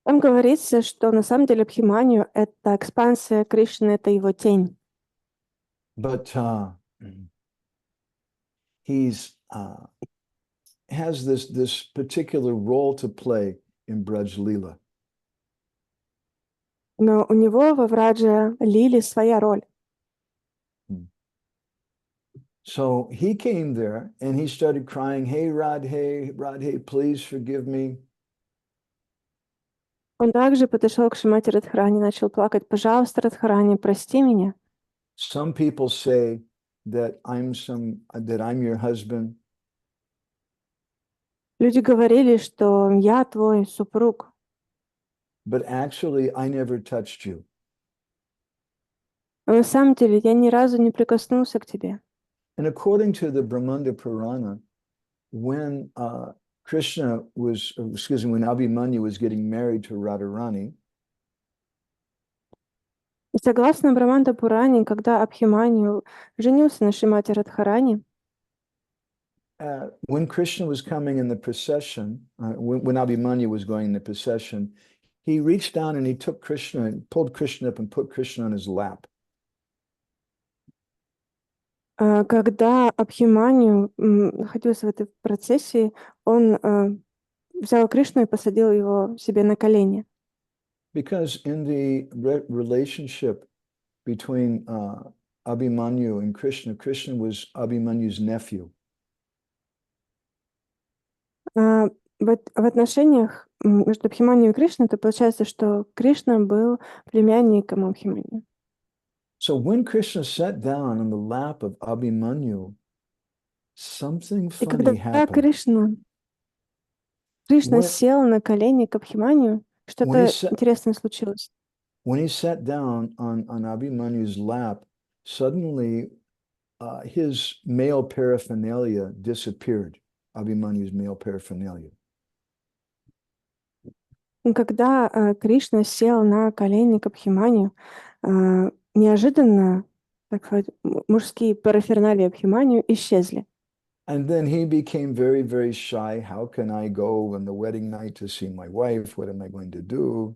Там говорится, что на самом деле Абхиманью — это экспансия Кришны, это его тень. But he's has this particular role to play in Braj Leela. Но у него во Враджа Лиле своя роль. So he came there and he started crying, "Hey, Radhe, Radhe, please forgive me." Он также подошел к Шримати Радхарани, начал плакать: «Пожалуйста, Радхарани, прости меня». Some people say that I'm your husband, Люди говорили, что я твой супруг, but actually I never touched you. но на самом деле я ни разу не прикоснулся к тебе. And according to the Brahmanda Purana, when when Abhimanyu was getting married to Radharani, И согласно Браманда Пуране, когда Абхиманью женился на Шримати Радхарани, when Krishna was coming in the procession, when Abhimanyu was going in the procession, he reached down and he took Krishna and pulled Krishna up and put Krishna on his lap. когда Абхиманью находился в этой процессии, он взял Кришну и посадил его себе на колени. Because in the relationship between Abhimanyu and Krishna, Krishna was Abhimanyu's nephew. В отношениях между Абхиманью и Кришной, то получается, что Кришна был племянником Абхиманью. So when Krishna sat down on the lap of Abhimanyu, something И funny когда happened. Кришна сел на колени к Абхиманью, что-то интересное случилось. When he sat down on Abhimanyu's lap, suddenly his male paraphernalia disappeared. Abhimanyu's male paraphernalia. Когда Кришна сел на колени к Абхиманью, неожиданно, так сказать, мужские параферналии Абхиманью исчезли. And then he became very, very shy. How can I go on the wedding night to see my wife? What am I going to do?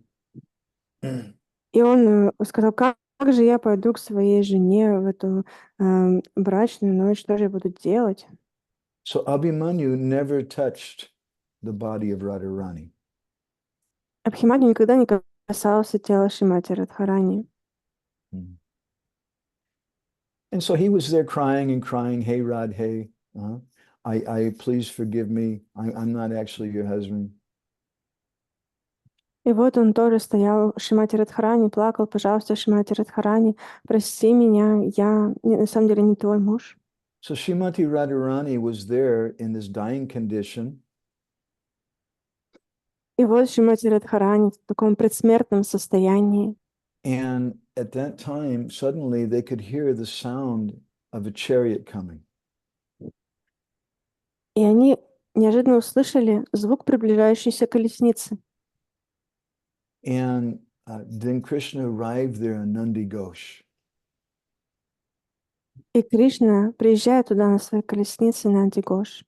И он сказал, как же я пойду к своей жене в эту брачную ночь, что же я буду делать? So Abhimanyu never touched the body of Radharani. Абхиманью никогда не касался тела Шримати Радхарани. And so he was there crying and crying, hey, Radhe, I please forgive me. I'm not actually your husband. И вот он тоже стоял, Шримати Радхарани, плакал, пожалуйста, Шримати Радхарани, прости меня, я на самом деле не твой муж. So Srimati Radharani was there in this dying condition. И вот Шримати Радхарани в таком предсмертном состоянии. And at that time, suddenly they could hear the sound of a chariot coming. И они неожиданно услышали звук приближающейся колесницы. And then Krishna arrived there on Nandi Ghosh. И Кришна приезжает туда на своей колеснице Нанди Гош.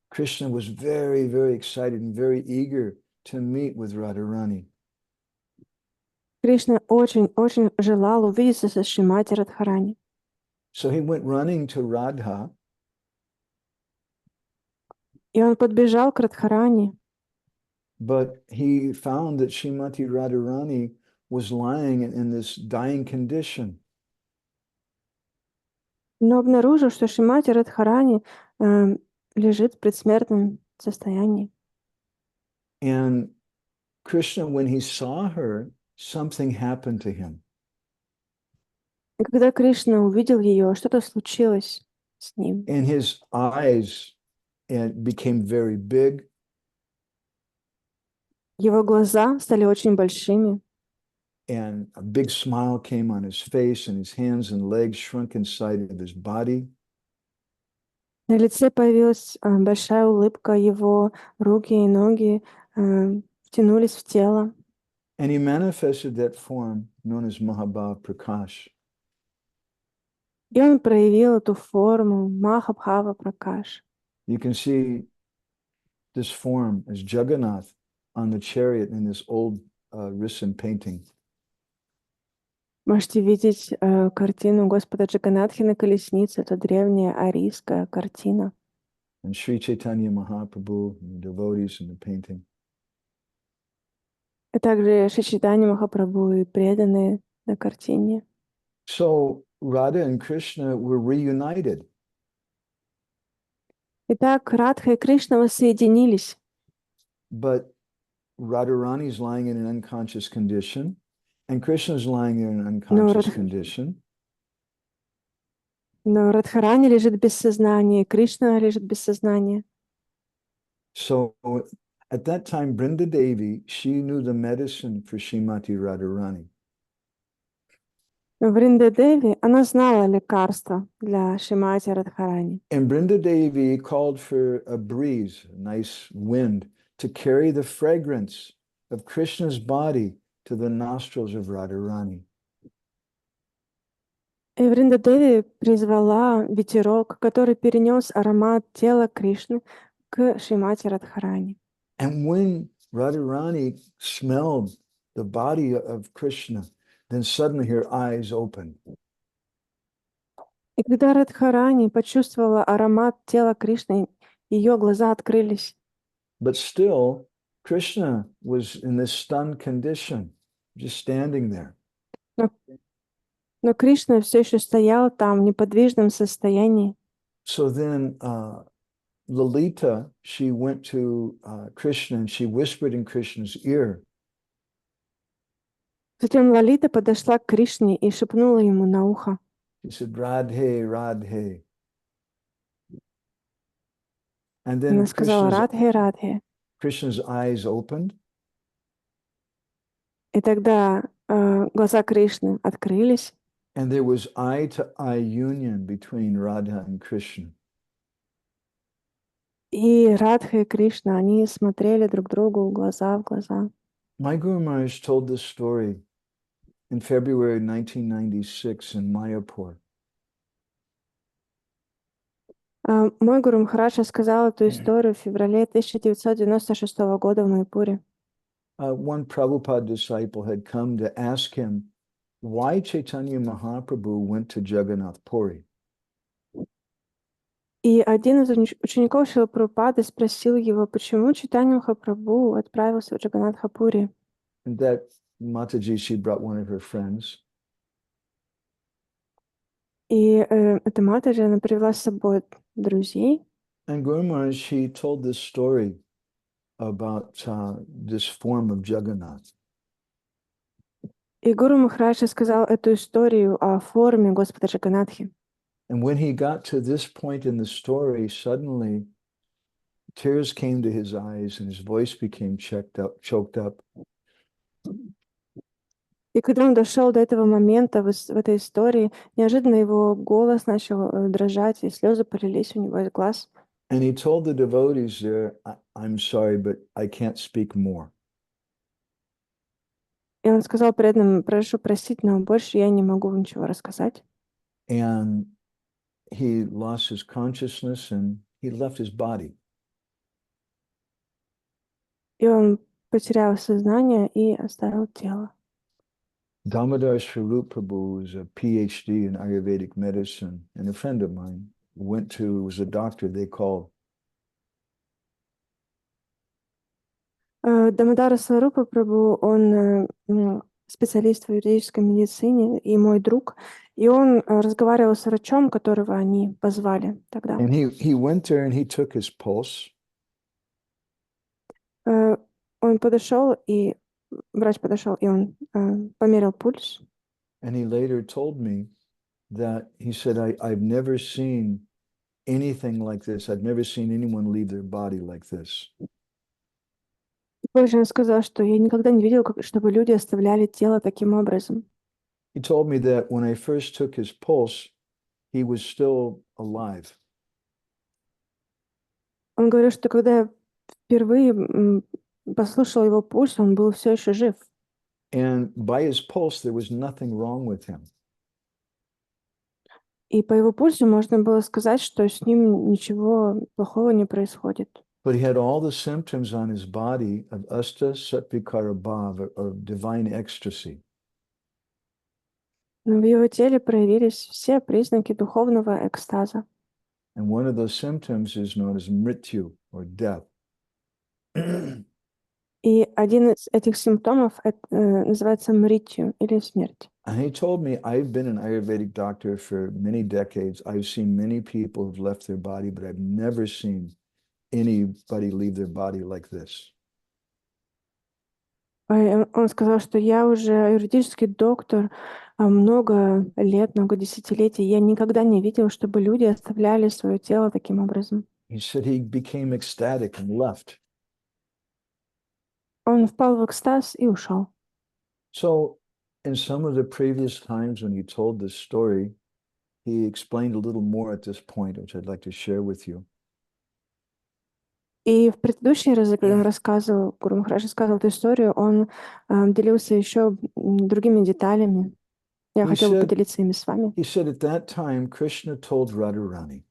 Krishna was very, very excited and very eager to meet with Radharani. Кришна очень желал увидеться со Шримати Радхарани. So he went running to Radha. И он подбежал к Радхарани. But he found that Srimati Radharani was lying in this dying condition. Но обнаружил, что Шримати Радхарани лежит в предсмертном состоянии. And Krishna, when he saw her, something happened to him. И когда Кришна увидел ее, что-то случилось с ним. And his eyes became very big. Его глаза стали очень большими. And a big smile came on his face, and his hands and legs shrunk inside of his body. На лице появилась большая улыбка, его руки и ноги втянулись в тело. And he manifested that form known as Mahabhav Prakash. И он проявил эту форму Махабхава Пракаш. You can see this form as Jagannath on the chariot in this old Rissen painting. Можете видеть картину Господа Джаганатхи на колеснице. Это древняя арийская картина. And Sri Chaitanya Mahaprabhu and the devotees in the painting. И также Шри Чайтанья Махапрабху и преданные на картине. So Radha and Krishna were reunited. Итак, Радха и Кришна воссоединились. But Radharani is lying in an unconscious condition, and Krishna is lying in an unconscious condition. Но Радхарани лежит без сознания, Кришна лежит без сознания. So at that time, Brinda Devi, she knew the medicine for Srimati Radharani. Вринда Деви, она знала лекарство для Шримати Радхарани. And Brinda Devi called for a breeze, a nice wind, to carry the fragrance of Krishna's body to the nostrils of Radharani. И Вринда Деви призвала ветерок, который перенес аромат тела Кришны к Шримати Радхарани. And when Radharani smelled the body of Krishna, then suddenly her eyes opened. И когда Радхарани почувствовала аромат тела Кришны, ее глаза открылись. But still, Krishna was in this stunned condition, just standing there. Но Кришна все еще стоял там в неподвижном состоянии. So then Lalita, she went to Krishna and she whispered in Krishna's ear. Затем Лалита подошла к Кришне и шепнула ему на ухо. She said, Radhe, Radhe. And then Она сказала «Радхе, Радхе». Krishna's eyes opened. И тогда глаза Кришны открылись. And there was eye-to-eye union between Radha and Krishna. И Радха и Кришна, они смотрели друг другу глаза в глаза. My Guru Maharaj told this story in February 1996 in Mayapur. Мой Гуру Махарадж сказал эту историю в феврале 1996 года в Майпуре. One Prabhupada disciple had come to ask him why Chaitanya Mahaprabhu went to Jagannath Puri. И один из учеников Шрилы Прабхупады спросил его, почему Чайтанья Махапрабху отправился в Джаганнатха-пури. And that Mataji, she brought one of her friends. И эта Матаджи, она привела с собой друзей. And Guru Maharaj, she told this story about this form of Jagannath. И Гуру Махарадж сказал эту историю о форме Господа Джаганнатхи. And when he got to this point in the story, suddenly tears came to his eyes and his voice became choked up. И когда он дошел до этого момента в этой истории, неожиданно его голос начал дрожать, и слезы полились у него из глаз. And he told the devotees there, I'm sorry, but I can't speak more. И он сказал преданным: прошу простить, но больше я не могу ничего рассказать. And he lost his consciousness and he left his body. И он потерял сознание и оставил тело. Damodar Swarup Prabhu is a PhD in Ayurvedic medicine, and a friend of mine was a doctor they called. Дамодара Сварупа Прабху, он специалист в юридической медицине и мой друг, и он разговаривал с врачом, которого они позвали тогда. And he went there and he took his pulse. Он подошел, и врач подошел, и он померил пульс. And he later told me that he said, I've never seen anything like this. I've never seen anyone leave their body like this. Позже он сказал, что я никогда не видел, чтобы люди оставляли тело таким образом. He told me that when I first took his pulse, he was still alive. Он говорил, что когда я впервые послушал его пульс, он был все еще жив. And by his pulse, there was nothing wrong with him. И по его пульсу можно было сказать, что с ним ничего плохого не происходит. But he had all the symptoms on his body of Asta Satvikara Bhav, of divine ecstasy. Но в его теле проявились все признаки духовного экстаза. And one of those symptoms is known as mrityu, or death. И один из этих симптомов называется мритью, или смерть. And he told me, I've been an Ayurvedic doctor for many decades. I've seen many people who've left their body, but I've never seen anybody leave their body like this. Он сказал, что я уже юридический доктор много лет, много десятилетий. Я никогда не видел, чтобы люди оставляли свое тело таким образом. He said he became ecstatic and left. Он впал в экстаз и ушел. So in some of the previous times when he told this story, he explained a little more at this point, which I'd like to share with you. И в предыдущие разы, когда он рассказывал, Гуру Махарадж рассказывал эту историю, он делился еще другими деталями. Я хотела бы поделиться ими с вами. He said at that time, Krishna told Radharani.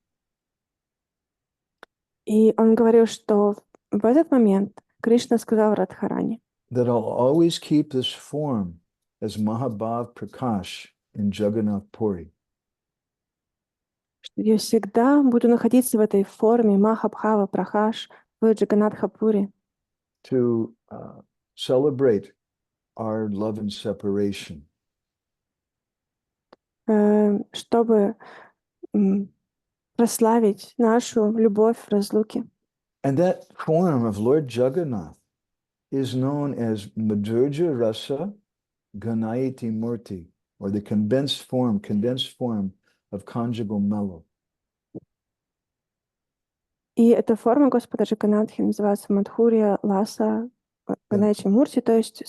И он говорил, что в этот момент Кришна сказал Радхарани, that I'll always keep this form as Mahabhav Prakash in Jagannath Puri. что я всегда буду находиться в этой форме Махабхава Прахаш в Джаганнатхапуре, To celebrate our love and separation. чтобы прославить нашу любовь в разлуке. And that form of Lord Jagannath is known as Madhurya Rasa Ganayati Murti, or the condensed form of conjugal mellow. И эта форма Господа Джаганнатхи называется Мадхурья Ласа Ганайчи Мурти, то есть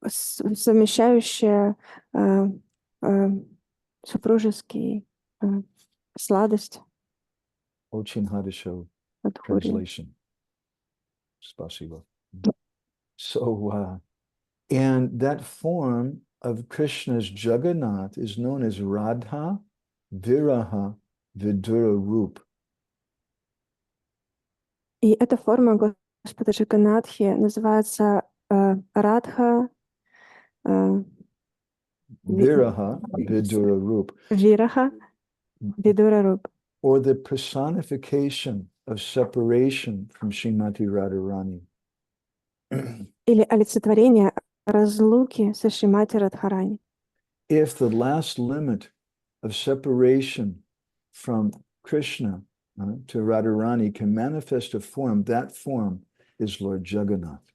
совмещающая супружеский сладость. Очень хорошо. Translation. Spasibo. So, and that form of Krishna's Jagannath is known as Radha Viraha Vidura Rup. И эта форма Господа Джаганнатхи называется Радха Viraha Vidura Rup. Viraha Vidura Rup. Or the personification of separation from Srimati Radharani. Или олицетворение разлуки со Шримати Радхарани. If the last limit of separation from Krishna to Radharani can manifest a form, that form is Lord Jagannath.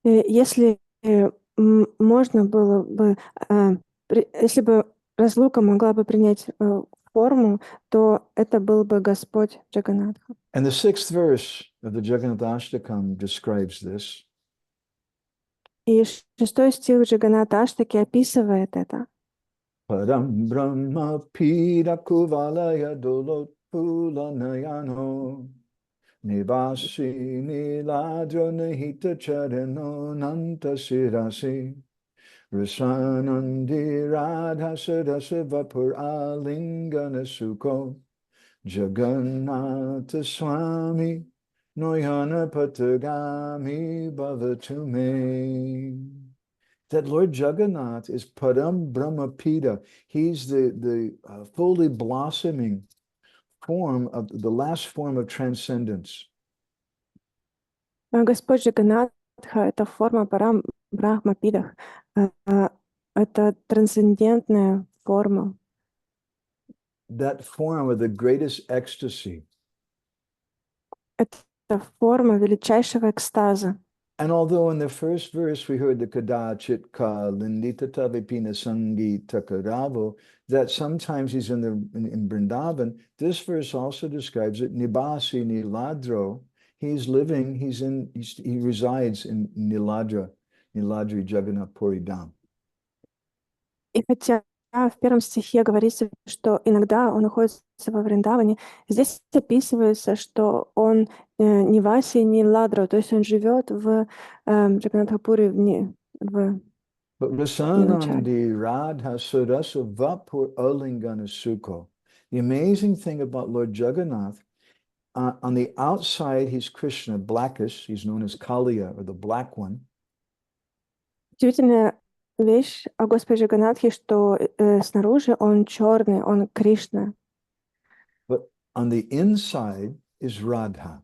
Если можно было бы, если бы разлука могла бы принять форму, то это был бы Господь Джаганнатха. And the 6th verse of the Jagannathashtakam describes this. И 6-й стих Джаганнаташтаки описывает это. Param Brahma Pira Kuvalaya Dolot Pula Nayano Nivasi Niladra Nahita Charano Nanta Sirasi Rasanandi Radha Sadasa Vapur Alingana Sukho Jagannatha Swami Noyana Patagami Bhavatume. That Lord Jagannath is Param Brahmapita. He's the fully blossoming form of the last form of transcendence. Господь Джаганнатха — это форма Парам Брахмапидах. Это трансцендентная форма. That form of the greatest ecstasy. Это форма величайшего экстаза. And although in the first verse we heard the Kadachit Ka Lindita Tavipina Sangi Takaravo, that sometimes he's in Vrindavan, this verse also describes it. Nibasi Niladro, he resides in Niladri Jagannath Puri Dham. И хотя в первом стихе говорится, что иногда он находится во Вриндаване, здесь описывается, что он не Васи, не Ладро, то есть он живет в Джаганнатхапуре в But Rasanandi Radha Surasa Vapur Alingana Sukho. The amazing thing about Lord Jagannath, on the outside he's Krishna, blackish, he's known as Kaliya, or the black one. Удивительная вещь о Господе Джаганнатхе, что снаружи он черный, он Кришна. But on the inside is Radha.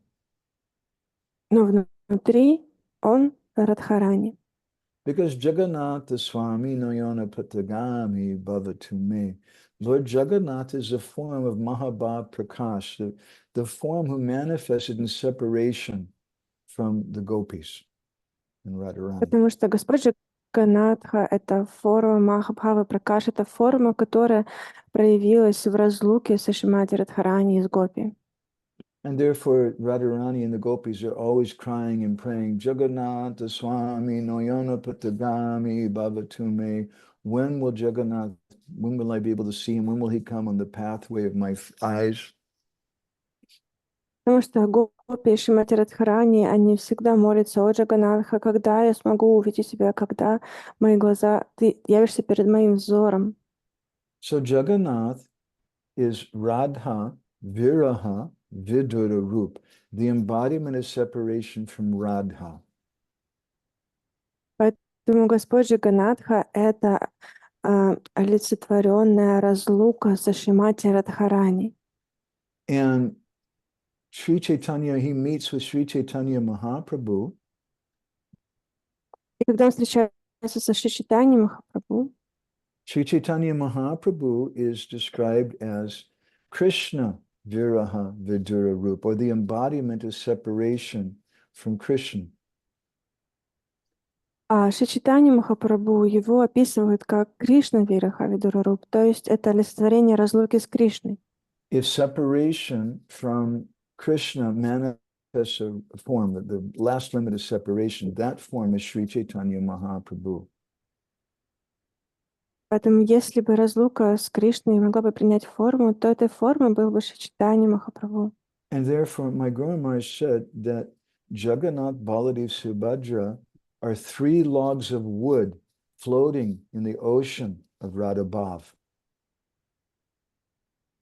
Но внутри он Радхарани. Because Jagannath the Swami Noyana Patagami Bhavatume. Lord Jagannath is a form of Mahabhav Prakash, the form who manifested in separation from the gopis. and Radharani. Потому что Господь Джаганатха — это форма Махабхавы Пракаш, это форма, которая проявилась в разлуке со Шримати Радхарани и с Гопи. And therefore, Radharani and the gopis are always crying and praying, Jagannatha Swami, Noyana Patagami, Bhavatume. When will Jagannath, when will I be able to see him? When will he come on the pathway of my eyes? Потому что Гопи и Шримати Радхарани, они всегда молятся: «О Джаганатха, когда я смогу увидеть тебя, когда мои глаза, ты явишься перед моим взором». So Jagannath is Radha Viraha Vidura Rup, the embodiment of separation from Radha. Поэтому Господь Джаганатха — это олицетворенная разлука со Шримати Радхарани. And Sri Chaitanya, he meets with Sri Chaitanya Mahaprabhu. И когда он встречается со Шри Чайтаньей Махапрабху, Sri Chaitanya Mahaprabhu is described as Krishna Viraha Vidura Rup, or the embodiment of separation from Krishna. а Шри Чайтанья Махапрабху его описывают как Кришна Вираха Видураруп, то есть это олицетворение разлуки с Кришной. If separation from Krishna manifests a form, the last limit of separation, that form is Sri Chaitanya Mahaprabhu. Поэтому если бы разлука с Кришной могла бы принять форму, то этой формой был бы Шри Чайтанья Махапрабху. And therefore, my Guru Maharaj said that Jagannath, Baladev, Subhadra are three logs of wood floating in the ocean of Radha Bhav.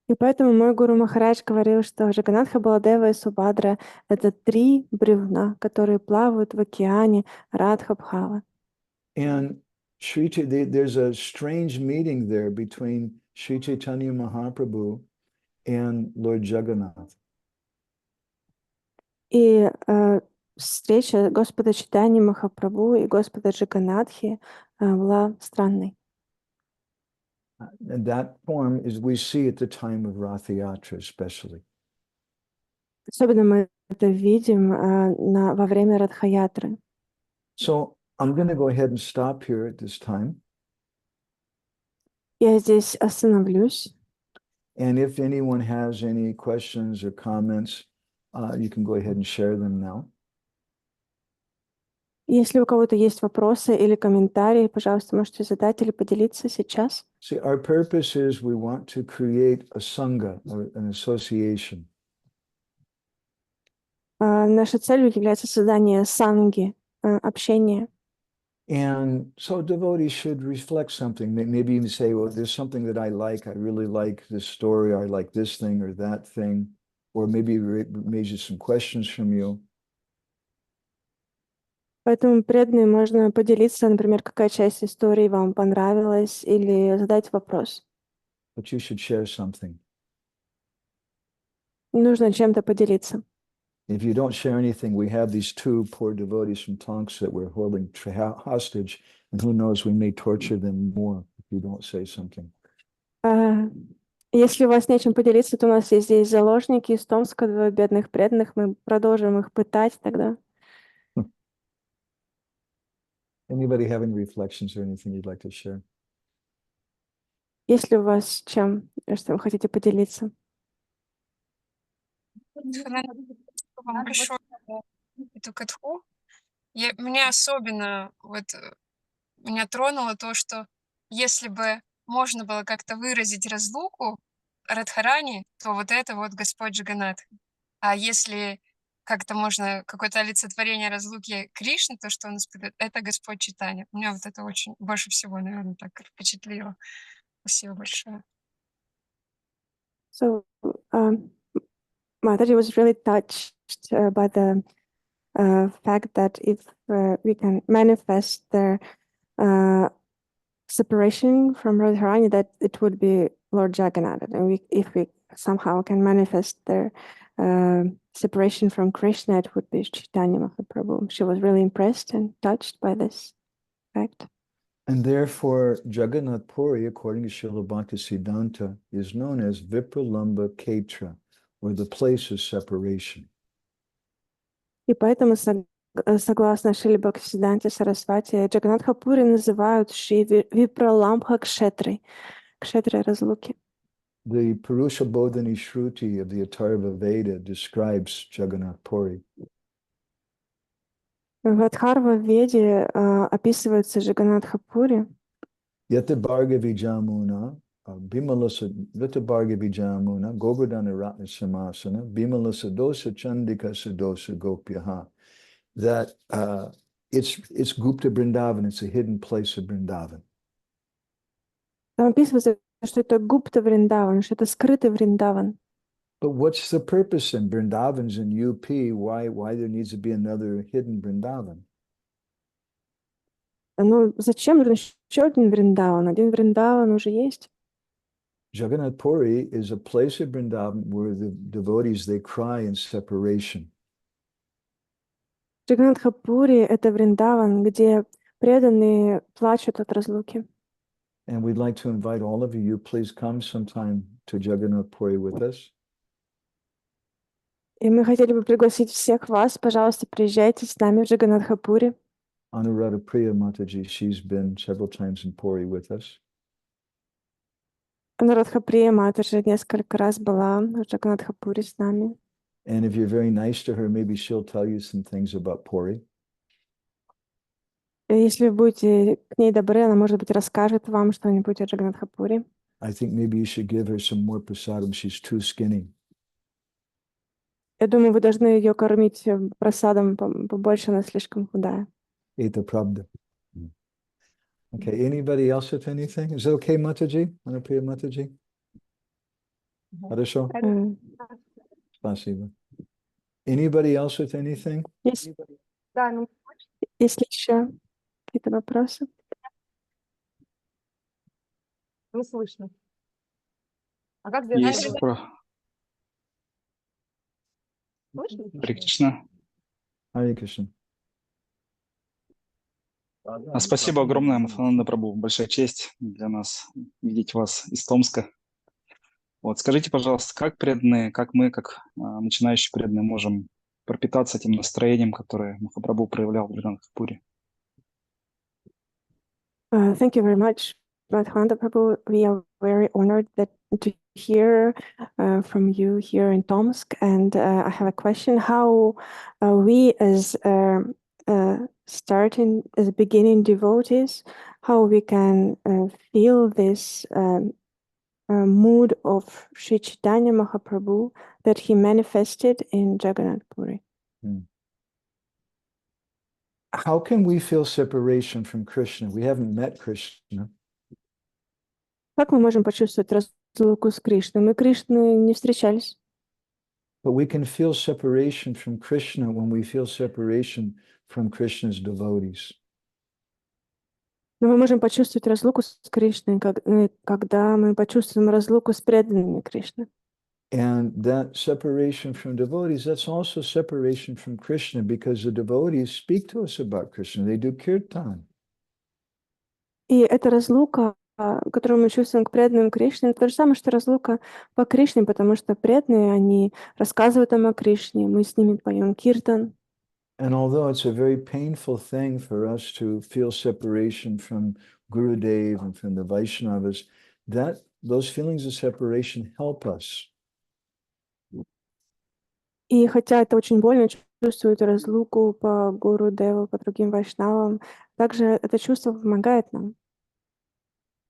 И поэтому мой гуру Махарадж говорил, что Джаганатха, Баладева и Субхадра — это три бревна, которые плавают в океане Радха-бхавы. And there's a strange meeting there between Sri Chaitanya Mahaprabhu and Lord Jagannath. И встреча Господа Чайтаньи Махапрабху и Господа Джаганатхи была странной. And that form is we see at the time of Ратха-ятры especially. Особенно мы это видим во время Ратха-ятры. So I'm going to go ahead and stop here at this time. Я здесь остановлюсь. And if anyone has any questions or comments, you can go ahead and share them now. Если у кого-то есть вопросы или комментарии, пожалуйста, можете задать или поделиться сейчас. See, our purpose is we want to create a sangha, or an association. Наша целью является создание санги, общения. And so devotees should reflect something. Maybe even say, well, there's something that I like. I really like this story. I like this thing or that thing. Or maybe raise some questions from you. Поэтому преданные можно поделиться, например, какая часть истории вам понравилась, или задать вопрос. But you should share something. Нужно чем-то поделиться. If you don't share anything, we have these two poor devotees from Tonks that we're holding hostage, and who knows, we may torture them more if you don't say something. Если у вас нечем поделиться, то у нас есть здесь заложники из Томска, двое бедных преданных, мы продолжим их пытать тогда. Anybody have any reflections or anything you'd like to share? Есть ли у вас чем, что вы хотите поделиться? Вам большое эту катху. Меня особенно меня тронуло то, что если бы можно было как-то выразить разлуку Радхарани, то вот это вот Господь Джаганнатх. А если как-то можно какое-то олицетворение разлуки Кришны, то, что он испытывает, это Господь Чайтанья. Меня вот это очень больше всего, наверное, так впечатлило. Спасибо большое. So, Mataji was really touched by the fact that if we can manifest their separation from Radharani, that it would be Lord Jagannath. And if we somehow can manifest their separation from Krishna, it would be Chaitanya Mahaprabhu. She was really impressed and touched by this fact. And therefore, Jagannath Puri, according to Srila Bhaktisiddhanta, is known as Vipralamba Ketra, or the place of separation. И поэтому, согласно согласно Шриле Бхактисиданте Сарасвати, Джаганатха Пури называют Шри Випраламбха Кшетрой, Кшетрой разлуки. The Purusha Bodhini Shruti of the Atharva Veda describes Jagannath Puri. В Адхарва Веде описывается Джаганатха Пури. Yata Bhargavi Jamuna, Bimalasa, Yata Bhargavi Jamuna, Govardhana Ratna Samasana, Bimalasa Dosa Chandika Sadosa Gopyaha. That it's Gupta Vrindavan, it's a hidden place of Vrindavan. Там описывается, что это Гупта Вриндаван, что это скрытый Вриндаван. But what's the purpose in Vrindavan's in UP? Why there needs to be another hidden Vrindavan? Ну, зачем нужен еще один Вриндаван? Один Вриндаван уже есть. Jagannath Puri is a place of Vrindavan where the devotees, they cry in separation. Джаганатха Пури — это Вриндаван, где преданные плачут от разлуки. And we'd like to invite all of you, please come sometime to Jagannath Puri with us. И мы хотели бы пригласить всех вас, пожалуйста, приезжайте с нами в Джаганатха Пури. Anuradha Priya Mataji, she's been several times in Puri with us. Ратха Прия Матаджи несколько раз была в Джаганатха Пури с нами. And if you're very nice to her, maybe she'll tell you some things about Puri. И если вы будете к ней добры, она, может быть, расскажет вам что-нибудь о Джаганатха Пури. I think maybe you should give her some more prasadam. She's too skinny. Я думаю, вы должны ее кормить просадом побольше, она слишком худая. Eta Prabda. Okay, anybody else with anything? Is it okay, Mataji? Anupriya Mataji? Хорошо? Спасибо. Anybody else with anything? Есть ли еще какие-то вопросы? Не слышно. А как сделать? Есть Слышно? Харе Кришна. Hare Krishna. Спасибо огромное, Мадхавананда прабху. Большая честь для нас видеть вас из Томска. Вот, скажите, пожалуйста, как преданные, как мы, как начинающие преданные, можем пропитаться этим настроением, которое Махапрабху проявлял в Ратха-ятры? Thank you very much, Madhavanda Prabhu. We are very honored to hear from you here in Tomsk. And I have a question: how we, as starting as beginning devotees, how we can feel this mood of Sri Chaitanya Mahaprabhu that he manifested in Jagannath Puri? How can we feel separation from Krishna? We haven't met Krishna. Как мы можем почувствовать разлуку с Кришной? Мы Кришны не встречались. But we can feel separation from Krishna when we feel separation from Krishna's devotees. Но мы можем почувствовать разлуку с Кришной, когда мы почувствуем разлуку с преданными Кришны. And that separation from devotees, that's also separation from Krishna, because the devotees speak to us about Krishna. They do kirtan. И эта разлука, которую мы чувствуем к преданным Кришне, это то же самое, что разлука по Кришне, потому что преданные, они рассказывают нам о Кришне, мы с ними поем киртан. And although it's a very painful thing for us to feel separation from Gurudev and from the Vaishnavas, those feelings of separation help us. И хотя это очень больно чувствовать разлуку по Гуру Деву, по другим вайшнавам, также это чувство помогает нам.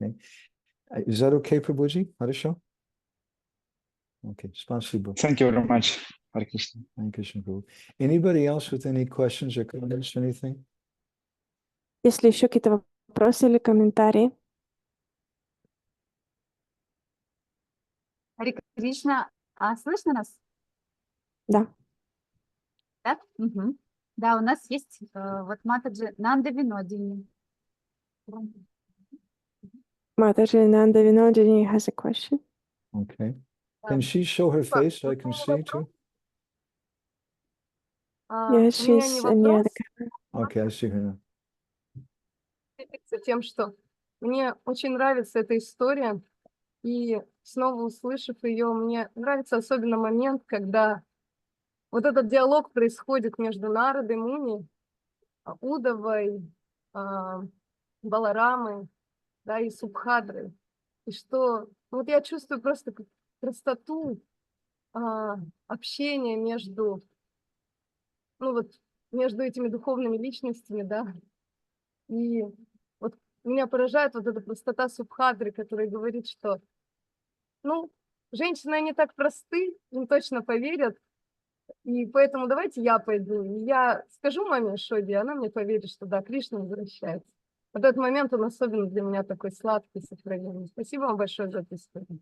Okay. Is that okay, Prabhuji? Хорошо? Okay, спасибо. Thank you very much, Харе Кришна. Thank you, Prabhu. Anybody else with any questions or comments or anything? Если еще какие-то вопросы или комментарии? Харе Кришна, а слышно нас? Да. Да? Угу. Да, у нас есть вот Матаджи Нанда Винодини. Mataji Nanda Vinodini has a question. Okay. Can she show her face so I can see too? Yes, she's near the camera. Okay, I see her now. Тем, что мне очень нравится эта история, и снова услышав ее, мне нравится особенно момент, когда вот этот диалог происходит между Народой и Муни, Удовой, Баларамы, да, и Субхадры. И что, ну, вот я чувствую просто красоту общения между, ну вот, между этими духовными личностями, да. И вот меня поражает вот эта простота Субхадры, которая говорит, что, ну, женщины, они так просты, им точно поверят, и поэтому давайте я пойду. И я скажу маме Шоде, и она мне поверит, что да, Кришна возвращается. Вот этот момент, он особенно для меня такой сладкий, сокровенный. Спасибо вам большое за эту историю.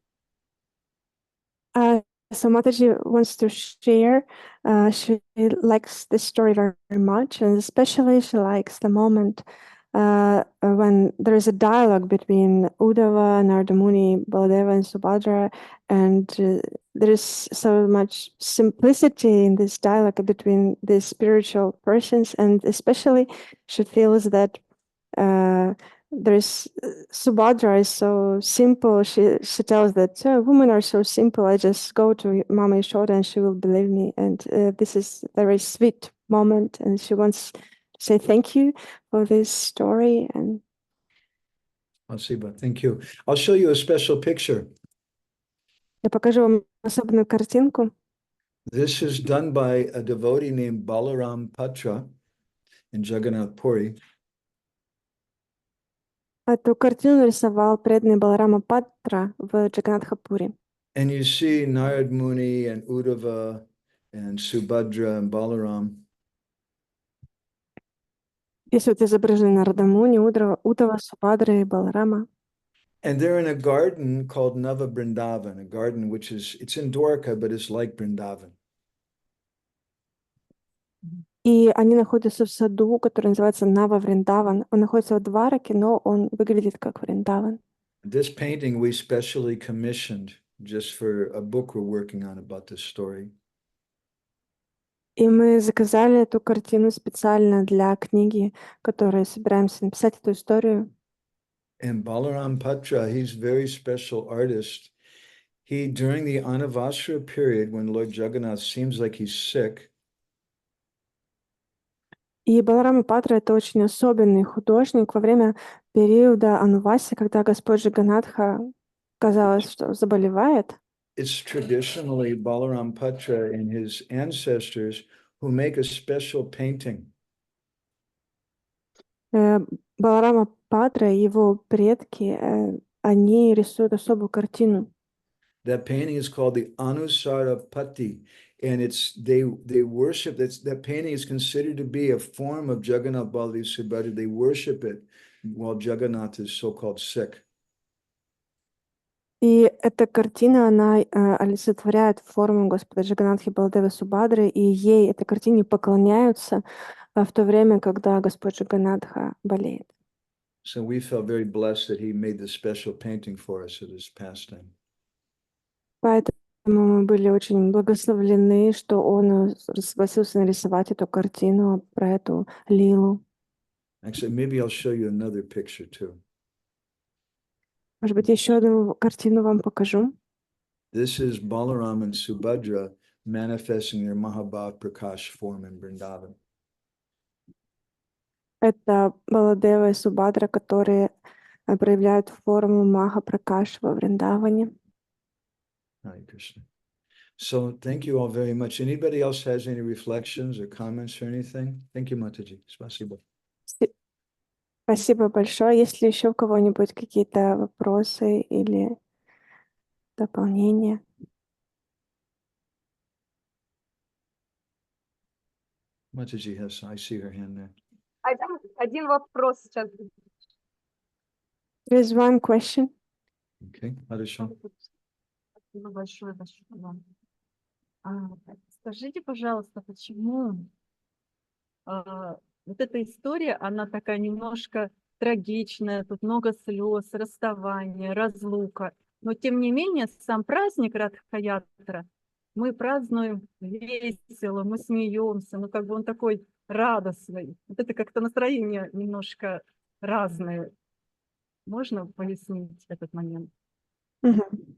So Mataji wants to share. She likes this story very, very much, and especially she likes the moment when there is a dialogue between Uddhava, Narada Muni, Baladeva, and Subhadra, and there is so much simplicity in this dialogue between these spiritual persons, and especially she feels that there's Subhadra is so simple. She tells that women are so simple. I just go to Mama Yashoda and she will believe me. And this is a very sweet moment. And she wants to say thank you for this story. And Spasiba, thank you. I'll show you a special picture. я покажу вам особенную картинку. This is done by a devotee named Balaram Patra in Jagannath Puri. Эту картину нарисовал преданный Баларама Патра в Джаганатхапуре. And you see Narad Muni and Uddhava and Subhadra and Balaram. Здесь вот изображены Нарадамуни, Удава, Субхадра и Баларама. And they're in a garden called Nava Vrindavan, a garden which is, it's in Dwarka, but it's like Vrindavan. И они находятся в саду, который называется Нава Вриндаван. Он находится в Двараке, но он выглядит как Вриндаван. This painting we specially commissioned just for a book we're working on about this story. И мы заказали эту картину специально для книги, которую собираемся написать эту историю. And Balaram Patra, he's a very special artist. He, during the Anavasra period, when Lord Jagannath seems like he's sick, И Баларама Патра — это очень особенный художник во время периода Ануваси, когда Господь Джаганатха казалось, что заболевает. it's traditionally Balaram Patra and his ancestors who make a special painting. Баларама Патра и его предки, они рисуют особую картину. That painting is called the Anusara Patti, and it's they worship that painting is considered to be a form of Jagannath Baladev Subhadra. They worship it while Jagannath is so-called sick. И эта картина, она олицетворяет форму Господа Джаганатхи Баладевы Субхадры, и ей, этой картине, поклоняются в то время, когда Господь Джаганатха болеет. So we felt very blessed that he made this special painting for us at his pastime. Поэтому мы были очень благословлены, что он согласился нарисовать эту картину про эту лилу. Actually, maybe I'll show you another picture too. Может быть, еще одну картину вам покажу. This is Balaram and Subhadra manifesting their Mahabhav Prakash form in Vrindavan. Это Баладева и Субхадра, которые проявляют форму Маха Пракаш во Вриндаване. Hare Krishna. So thank you all very much. Anybody else has any reflections or comments or anything? Thank you, Mataji. Spasibo. Спасибо большое. Есть ли еще у кого-нибудь какие-то вопросы или дополнения? Mataji has, I see her hand there. Один вопрос сейчас. There is one question. Okay, Harishan. Спасибо большое, вам. Скажите, пожалуйста, почему вот эта история, она такая немножко трагичная, тут много слез, расставания, разлука, но тем не менее сам праздник Ратха-ятры мы празднуем весело, мы смеемся, ну как бы он такой радостный. Вот это как-то настроение немножко разное. Можно пояснить этот момент? Mm-hmm.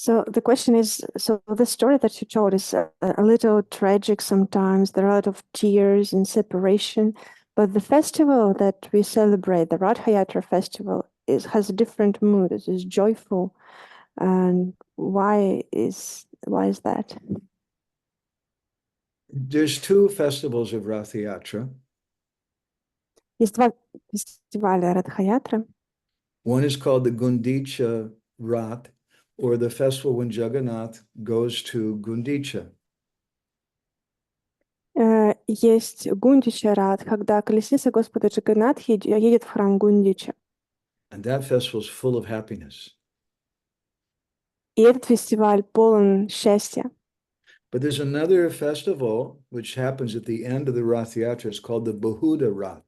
So the question is, so the story that you told is a little tragic sometimes. There are a lot of tears and separation, but the festival that we celebrate, the Ratha-yatrы festival, has a different mood. It is joyful. And why is that? There's two festivals of Ratha-yatra. Есть два фестиваля Ратха-ятры. One is called the Gundicha Rath, or the festival when Jagannath goes to Gundicha. Есть Гундича Рат, когда колесница Господа Джаганнат едет в храм Гундича. And that festival is full of happiness. И этот фестиваль полон счастья. But there's another festival which happens at the end of the Rath-yatra. It's called the Bahuda Rath.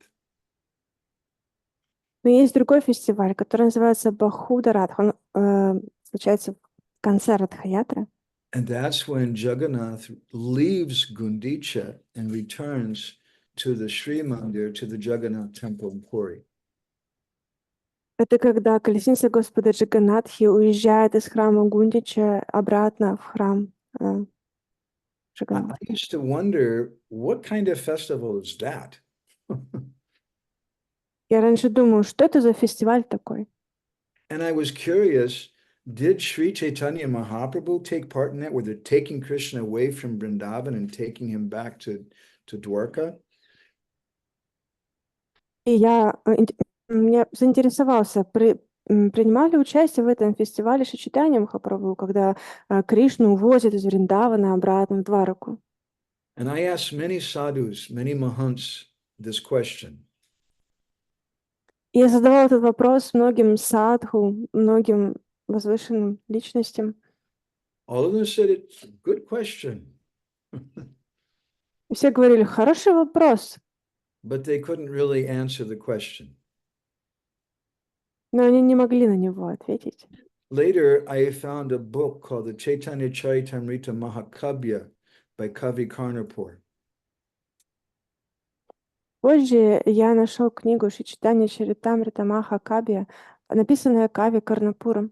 Но есть другой фестиваль, который называется Бахуда Рат. Он случается в конце Ратха-ятры. And that's when Jagannath leaves Gundicha and returns to the Sri Mandir, to the Jagannath temple in Puri. Это когда колесница Господа Джаганнатхи уезжает из храма Гундича обратно в храм I Джаганнатха. used to wonder, what kind of festival is that? Я раньше думала, что это за фестиваль такой? And I was curious, did Sri Chaitanya Mahaprabhu take part in that, where they're taking Krishna away from Vrindavan and taking him back to Dwarka? И меня заинтересовался, принимал ли участие в этом фестивале Шри Чайтанья Махапрабху, когда Кришну увозят из Вриндавана обратно в Двараку. And I asked many sadhus, many mahants, this question. И я задавала этот вопрос многим садху, многим возвышенным личностям. All of them said, it's a good question, И все говорили, хороший вопрос, but they couldn't really answer the question. но они не могли на него ответить. Later, I found a book called the Chaitanya Charitamrita Mahakabya by Kavi Karnapur. Позже я нашел книгу Шри Чайтанья Чаритамрита Махакабья, написанная Кави Карнапуром.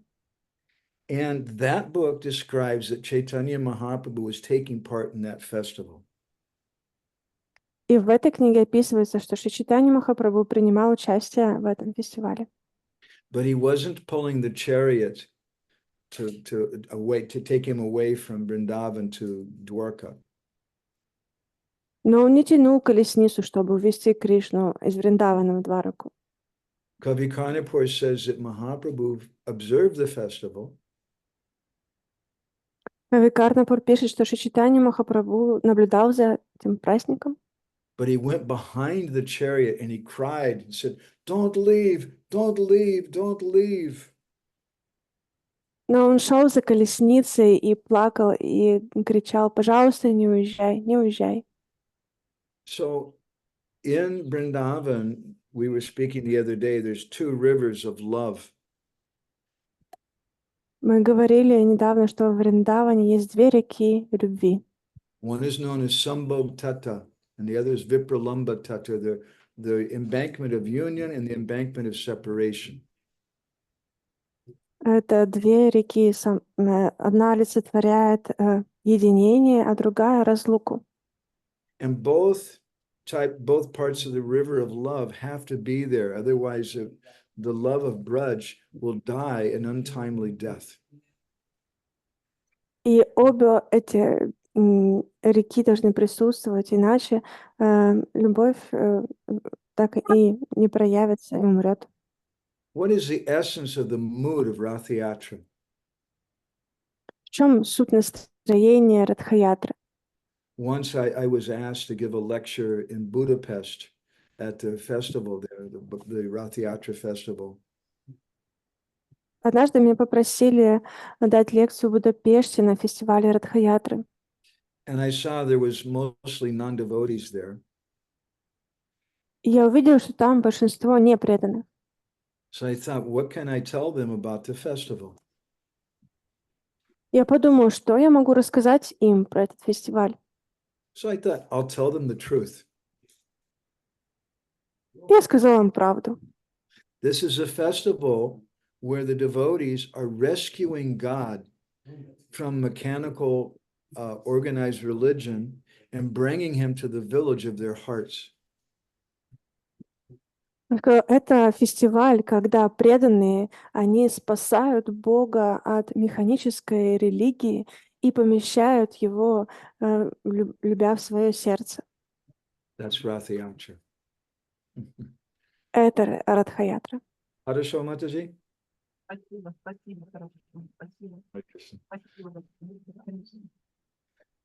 And that book describes that Chaitanya Mahaprabhu was taking part in that festival. И в этой книге описывается, что Шри Чайтанья Махапрабху принимал участие в этом фестивале. But he wasn't pulling the chariot to take him away from Vrindavan to Dwarka. Но он не тянул колесницу, чтобы увезти Кришну из Вриндавана в Двараку. Kavi Karnapur says that Mahaprabhu observed the festival. Кави Карнапур пишет, что Шри Чайтанья Махапрабху наблюдал за этим праздником. But he went behind the chariot and he cried and said, "Don't leave, don't leave, don't leave." Но он шел за колесницей и плакал, и кричал, пожалуйста, не уезжай, не уезжай. So in Vrindavan, we were speaking the other day, there's two rivers of love. Мы говорили недавно, что в Вриндаване есть две реки любви. One is known as Sambhog Tata, and the other is Vipralamba Tata, the embankment of union and the embankment of separation. Это две реки, одна олицетворяет единение, а другая разлуку. And both parts of the river of love have to be there, otherwise the love of Braj will die an untimely death. И обе эти реки должны присутствовать, иначе любовь так и не проявится и умрет. What is the essence of the mood of Ratha-yatra? В чем суть настроения Ратха-ятры? Once I was asked to give a lecture in Budapest at the festival there, the Ratha-yatra festival. Однажды меня попросили дать лекцию в Будапеште на фестивале Ратха-ятры. And I saw there was mostly non-devotees there. И я увидела, что там большинство не преданных. So I thought, what can I tell them about the festival? Я подумала, что я могу рассказать им про этот фестиваль. So I thought, I'll tell them the truth. Я сказала им правду. This is a festival where the devotees are rescuing God from mechanical organized religion and bringing him to the village of their hearts. Это фестиваль, когда преданные, они спасают Бога от механической религии и помещают его, любя в свое сердце. That's Ратха-ятры. Это Ратха-ятры. Хорошо, Матаджи? Спасибо, хорошо, спасибо. Спасибо.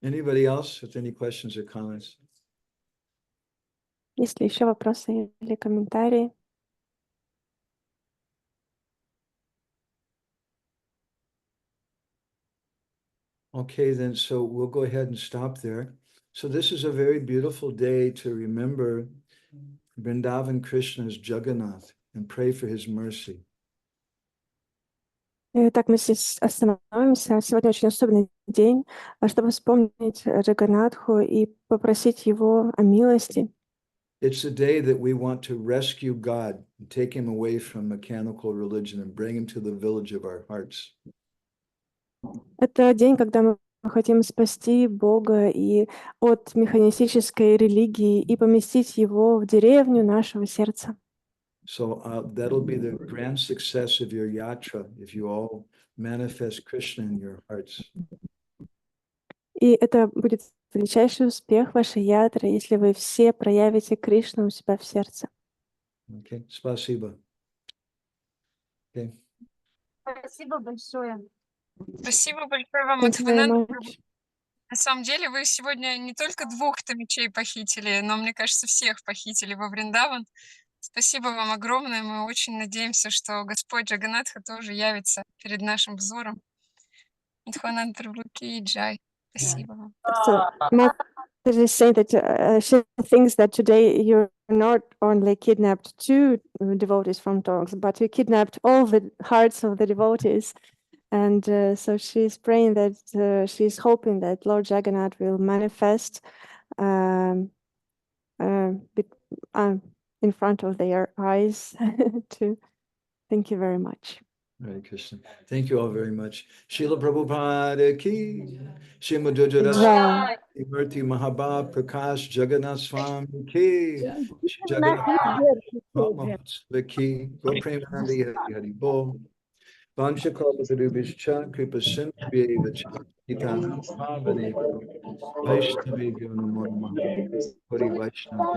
Anybody else with any questions or comments? Есть ли еще вопросы или комментарии? Okay, then, so we'll go ahead and stop there. So this is a very beautiful day to remember Vrindavan Krishna as Jagannath and pray for his mercy. Итак, мы здесь остановимся. Сегодня очень особенный день, чтобы вспомнить Джаганнатху и попросить его о милости. It's a day that we want to rescue God and take him away from mechanical religion and bring him to the village of our hearts. Это день, когда мы хотим спасти Бога и от механистической религии и поместить его в деревню нашего сердца. So that'll be the grand success of your yatra if you all manifest Krishna in your hearts. И это будет величайший успех вашей ятры, если вы все проявите Кришну у себя в сердце. Okay, спасибо. Okay. Спасибо большое. Спасибо большое вам, Thank you very Мадхавананда. much. На самом деле вы сегодня не только 2 томичей похитили, но, мне кажется, всех похитили во Вриндаван. Спасибо вам огромное. Мы очень надеемся, что Господь Джаганнатха тоже явится перед нашим взором. Мадхавананда Прабху ки джай. Спасибо вам. So, Mother is saying that she thinks that today you not only kidnapped 2 devotees from dogs, but you kidnapped all the hearts of the devotees. And so she's praying that she's hoping that Lord Jagannath will manifest in front of their eyes too. Thank you very much. Hare Krishna. Thank you all very much. Srila Prabhupada ki, Srimad Jajarasa, Murti Mahabhav Prakash Jagannath Swami ki, Shri Jagannath Mahotsava ki, Go Premanandi Hari Hari Bol, Vansha Kalpatarubhishcha, Kripa Sindhya Cha, Nitanam Pavane, Vaishnavibhyo Namo Namaha, Hari Vaishnava.